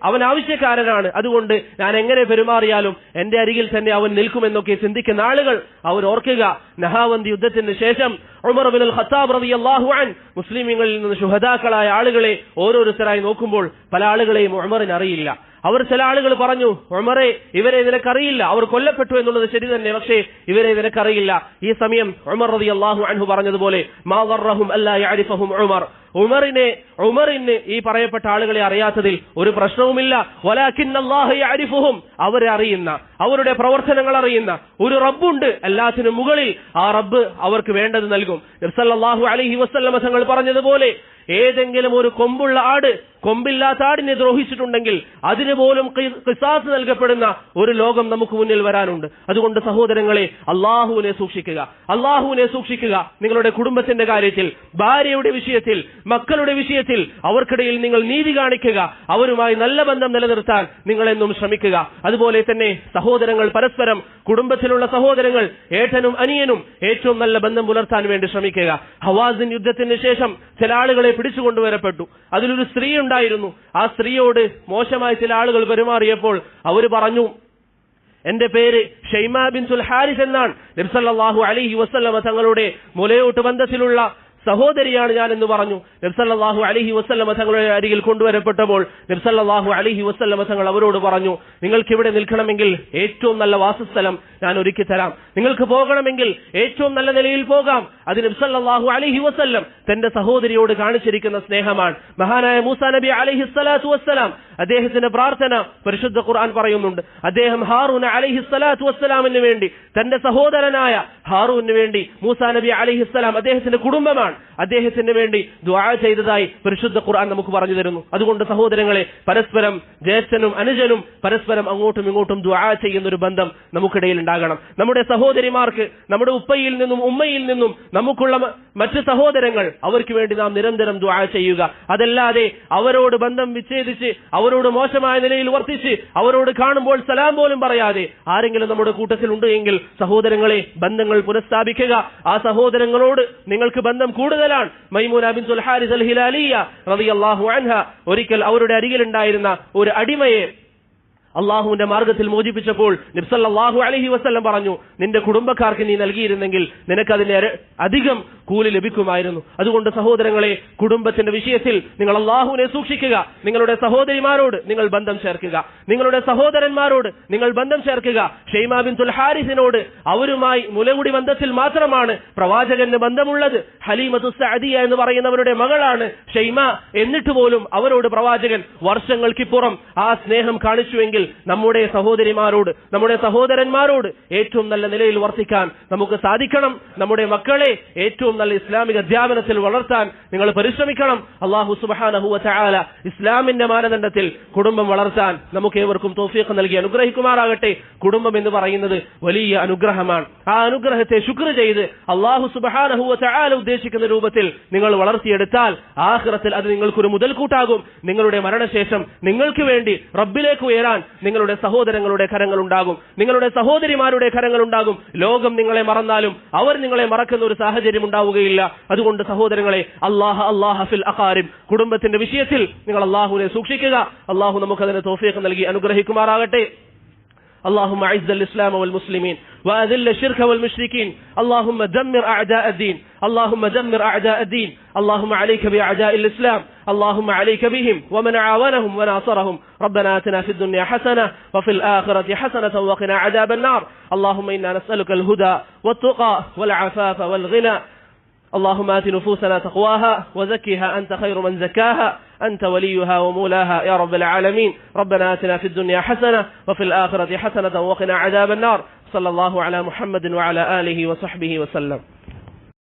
അവൻ ആവശ്യക്കാരനാണ്, അതുകൊണ്ട് ഞാൻ എങ്ങനെ പെരുമാറിയാലും എന്റെ അരികിൽ തന്നെ അവൻ നിൽക്കുമെന്നൊക്കെ ചിന്തിക്കുന്ന ആളുകൾ, അവർ ഓർക്കുക, നഹാവന്തി യുദ്ധത്തിന് ശേഷം ഉമർ ഇബ്നുൽ ഖത്താബ് റളിയല്ലാഹു അൻഹു മുസ്ലിമീങ്ങളിൽ നിന്ന് ശുഹദാക്കളായ ആളുകളെ ഓരോരുത്തരായി നോക്കുമ്പോൾ പല ആളുകളെയും ഉമറിന് അറിയില്ല. അവർ ചില ആളുകൾ പറഞ്ഞു, ഉമറെ, ഇവരെ നിനക്കറിയില്ല, അവർ കൊല്ലപ്പെട്ടു എന്നുള്ളത് ശരി തന്നെ, പക്ഷേ ഇവരെ നിനക്കറിയില്ല. ഈ സമയം ഉമർ റളിയല്ലാഹു അൻഹു പറഞ്ഞതുപോലെ, മാ ദറഹും അല്ലാ യഅരിഫഹും ഉമർ, ഉമറിന് ഈ പറയപ്പെട്ട ആളുകളെ അറിയാത്തതിൽ ഒരു പ്രശ്നവുമില്ല. വലാകിന്നല്ലാഹു യഅരിഫുഹും, അവരെ അറിയുന്ന, അവരുടെ പ്രവർത്തനങ്ങൾ അറിയുന്ന ഒരു റബ്ബുണ്ട് എല്ലാത്തിനും മുകളിൽ. ആ റബ്ബ് അവർക്ക് വേണ്ടത് നൽകും. നബി സല്ലല്ലാഹു അലൈഹി വസല്ലം തങ്ങൾ പറഞ്ഞതുപോലെ, ഏതെങ്കിലും ഒരു കൊമ്പുള്ള ആട് കൊമ്പില്ലാത്ത ആടിനെ ദ്രോഹിച്ചിട്ടുണ്ടെങ്കിൽ അതിന് പോലും ഖിസാസ് നൽകപ്പെടുന്ന ഒരു ലോകം നമുക്ക് മുന്നിൽ വരാനുണ്ട്. അതുകൊണ്ട് സഹോദരങ്ങളെ, അള്ളാഹുവിനെ സൂക്ഷിക്കുക, അള്ളാഹുവിനെ സൂക്ഷിക്കുക. നിങ്ങളുടെ കുടുംബത്തിന്റെ കാര്യത്തിൽ, ഭാര്യയുടെ വിഷയത്തിൽ, മക്കളുടെ വിഷയത്തിൽ അവർക്കിടയിൽ നിങ്ങൾ നീതി കാണിക്കുക. അവരുമായി നല്ല ബന്ധം നിലനിർത്താൻ നിങ്ങളെന്നും ശ്രമിക്കുക. അതുപോലെ തന്നെ സഹോദരങ്ങൾ പരസ്പരം, കുടുംബത്തിലുള്ള സഹോദരങ്ങൾ ഏട്ടനും അനിയനും ഏറ്റവും നല്ല ബന്ധം പുലർത്താൻ വേണ്ടി ശ്രമിക്കുക. ഹവാസിൻ യുദ്ധത്തിന് ശേഷം ചില ആളുകളെ പിടിച്ചുകൊണ്ടുവരപ്പെട്ടു. അതിലൊരു സ്ത്രീ ഉണ്ടായിരുന്നു. ആ സ്ത്രീയോട് മോശമായി ചില ആളുകൾ പെരുമാറിയപ്പോൾ അവർ പറഞ്ഞു, എന്റെ പേര് ഷൈമ ബിൻതുൽ ഹാരിസ് എന്നാണ്. നബി സല്ലല്ലാഹു അലൈഹി വസല്ലമ തങ്ങളുടെ മുലയൂട്ട് ബന്ധത്തിലുള്ള സഹോദരിയാണ് ഞാൻ എന്ന് പറഞ്ഞു. നബി സല്ലല്ലാഹു അലൈഹി വസല്ലമ തങ്ങളുടെ അരികിൽ കൊണ്ടുവരപ്പെട്ടപ്പോൾ നബി സല്ലല്ലാഹു അലൈഹി വസല്ലമ തങ്ങൾ അവരോട് പറഞ്ഞു, നിങ്ങൾക്ക് ഇവിടെ നിൽക്കണമെങ്കിൽ ഏറ്റവും നല്ല വാസസ്ഥലം ഞാൻ ഒരുക്കി തരാം. നിങ്ങൾക്ക് പോകണമെങ്കിൽ ഏറ്റവും നല്ല നിലയിൽ പോകാം. അത് നബി സല്ലല്ലാഹു അലൈഹി വസല്ലം തന്റെ സഹോദരിയോട് കാണിച്ചിരിക്കുന്ന സ്നേഹമാണ്. മഹാനായ മൂസാ നബി അലൈഹി സ്വലാത്തു വസ്സലാം അദ്ദേഹത്തിന്റെ പ്രാർത്ഥന പരിശുദ്ധ ഖുർആൻ പറയുന്നുണ്ട്. അദ്ദേഹം ഹാറൂൻ അലൈഹി സ്വലാത്തു വസ്സലാമിന് വേണ്ടി, തന്റെ സഹോദരനായ ഹാറൂന് വേണ്ടി മൂസാ നബി അലൈഹി സ്വലാം അദ്ദേഹത്തിന്റെ കുടുംബമാണ്, അദ്ദേഹത്തിന് വേണ്ടി ദുആ ചെയ്തതായി പരിശുദ്ധ ഖുർആൻ നമുക്ക് പറഞ്ഞു തരുന്നു. അതുകൊണ്ട് സഹോദരങ്ങളെ, പരസ്പരം ജ്യേഷ്ഠനും അനുജനും പരസ്പരം അങ്ങോട്ടും ഇങ്ങോട്ടും ദുആ ചെയ്യുന്ന ഒരു ബന്ധം നമുക്കിടയിൽ ഉണ്ടാകണം. നമ്മുടെ സഹോദരിമാർക്ക്, നമ്മുടെ ഉപ്പയിൽ നിന്നും ഉമ്മയിൽ നിന്നും നമുക്കുള്ള മറ്റ് സഹോദരങ്ങൾ, അവർക്ക് വേണ്ടി നാം നിരന്തരം ദുആ ചെയ്യുക. അതല്ലാതെ അവരോട് ബന്ധം വിച്ഛേദിച്ച്, അവരോട് മോശമായ നിലയിൽ വർത്തിച്ച്, അവരോട് കാണുമ്പോൾ സലാം പോലും പറയാതെ ആരെങ്കിലും നമ്മുടെ കൂട്ടത്തിൽ ഉണ്ട് എങ്കിൽ സഹോദരങ്ങളെ, ബന്ധങ്ങൾ പുനഃസ്ഥാപിക്കുക. ആ സഹോദരങ്ങളോട് നിങ്ങൾക്ക് ബന്ധം കൂടുതലാണ്. മൈമൂന ബിൻതുൽ ഹാരിസ് അൽ ഹിലാലിയ റളിയല്ലാഹു അൻഹ ഒരിക്കൽ അവരുടെ അരികിലുണ്ടായിരുന്ന ഒരു അടിമയെ അള്ളാഹുവിന്റെ മാർഗത്തിൽ മോചിപ്പിച്ചപ്പോൾ നബി സല്ലല്ലാഹു അലൈഹി വസല്ലം പറഞ്ഞു, നിന്റെ കുടുംബക്കാർക്ക് നീ നൽകിയിരുന്നെങ്കിൽ നിനക്കതിന്റെ അധികം കൂലി ലഭിക്കുമായിരുന്നു. അതുകൊണ്ട് സഹോദരങ്ങളെ, കുടുംബത്തിന്റെ വിഷയത്തിൽ നിങ്ങൾ അള്ളാഹുവിനെ സൂക്ഷിക്കുക. നിങ്ങളുടെ സഹോദരിമാരോട് നിങ്ങൾ ബന്ധം ചേർക്കുക, നിങ്ങളുടെ സഹോദരന്മാരോട് നിങ്ങൾ ബന്ധം ചേർക്കുക. ഷൈമ ബിൻതുൽ ഹാരിസിനോട് അവരുമായി മുലകുടി ബന്ധത്തിൽ മാത്രമാണ് പ്രവാചകന് ബന്ധമുള്ളത്. ഹലീമത്തു സഅദിയ എന്ന് പറയുന്നവരുടെ മകളാണ് ഷൈമ. എന്നിട്ട് പോലും അവരോട് പ്രവാചകൻ വർഷങ്ങൾക്കിപ്പുറം ആ സ്നേഹം കാണിച്ചുവെങ്കിൽ നമ്മുടെ സഹോദരിമാരോട്, നമ്മുടെ സഹോദരന്മാരോട് ഏറ്റവും നല്ല നിലയിൽ വർത്തിക്കാൻ നമുക്ക് സാധിക്കണം. നമ്മുടെ മക്കളെ ഏറ്റവും നല്ല ഇസ്ലാമിക അധ്യാപനത്തിൽ വളർത്താൻ നിങ്ങൾ പരിശ്രമിക്കണം. അല്ലാഹു സുബ്ഹാനഹു വ തആല ഇസ്ലാമിന്റെ മാനദണ്ഡത്തിൽ കുടുംബം വളർത്താൻ നമുക്ക് ഏവർക്കും തൗഫീഖ് നൽകി അനുഗ്രഹിക്കുമാറാകട്ടെ. കുടുംബം എന്ന് പറയുന്നത് വലിയ അനുഗ്രഹമാണ്. ആ അനുഗ്രഹത്തെ ശുക്ർ ചെയ്ത് അല്ലാഹു സുബ്ഹാനഹു വ തആല ഉദ്ദേശിക്കുന്ന രൂപത്തിൽ നിങ്ങൾ വളർത്തിയെടുത്താൽ ആഖിറത്തിൽ അത് നിങ്ങൾക്കൊരു മുതൽക്കൂട്ടാകും. നിങ്ങളുടെ മരണശേഷം നിങ്ങൾക്ക് വേണ്ടി റബ്ബിലേക്ക് ഉയരാൻ നിങ്ങളുടെ സഹോദരങ്ങളുടെ കരങ്ങളുണ്ടാകും, നിങ്ങളുടെ സഹോദരിമാരുടെ കരങ്ങളുണ്ടാകും. ലോകം നിങ്ങളെ മറന്നാലും അവർ നിങ്ങളെ മറക്കുന്ന ഒരു സാഹചര്യം ഉണ്ടാവുകയില്ല. അതുകൊണ്ട് സഹോദരങ്ങളെ, അല്ലാഹ ഫിൽ അഖാരിബ്, കുടുംബത്തിന്റെ വിഷയത്തിൽ നിങ്ങൾ അല്ലാഹുവിനെ സൂക്ഷിക്കുക. അല്ലാഹു നമുക്കതിന് തൗഫീഖ് നൽകി അനുഗ്രഹിക്കുമാറാകട്ടെ. اللهم اعز الإسلام والمسلمين وأذل الشرك والمشركين. اللهم دمر أعداء الدين، اللهم دمر أعداء الدين. اللهم عليك بأعداء الإسلام، اللهم عليك بهم ومن عاونهم وناصرهم. ربنا آتنا في الدنيا حسنة وفي الآخرة حسنة وقنا عذاب النار. اللهم إنا نسألك الهدى والتقى والعفاف والغنى. اللهم آت نفوسنا تقواها وزكها أنت خير من زكاها، أنت وليها ومولاها يا رب العالمين. ربنا آتنا في الدنيا حسنة وفي الآخرة حسنة وقنا عذاب النار. صلى الله على محمد وعلى آله وصحبه وسلم.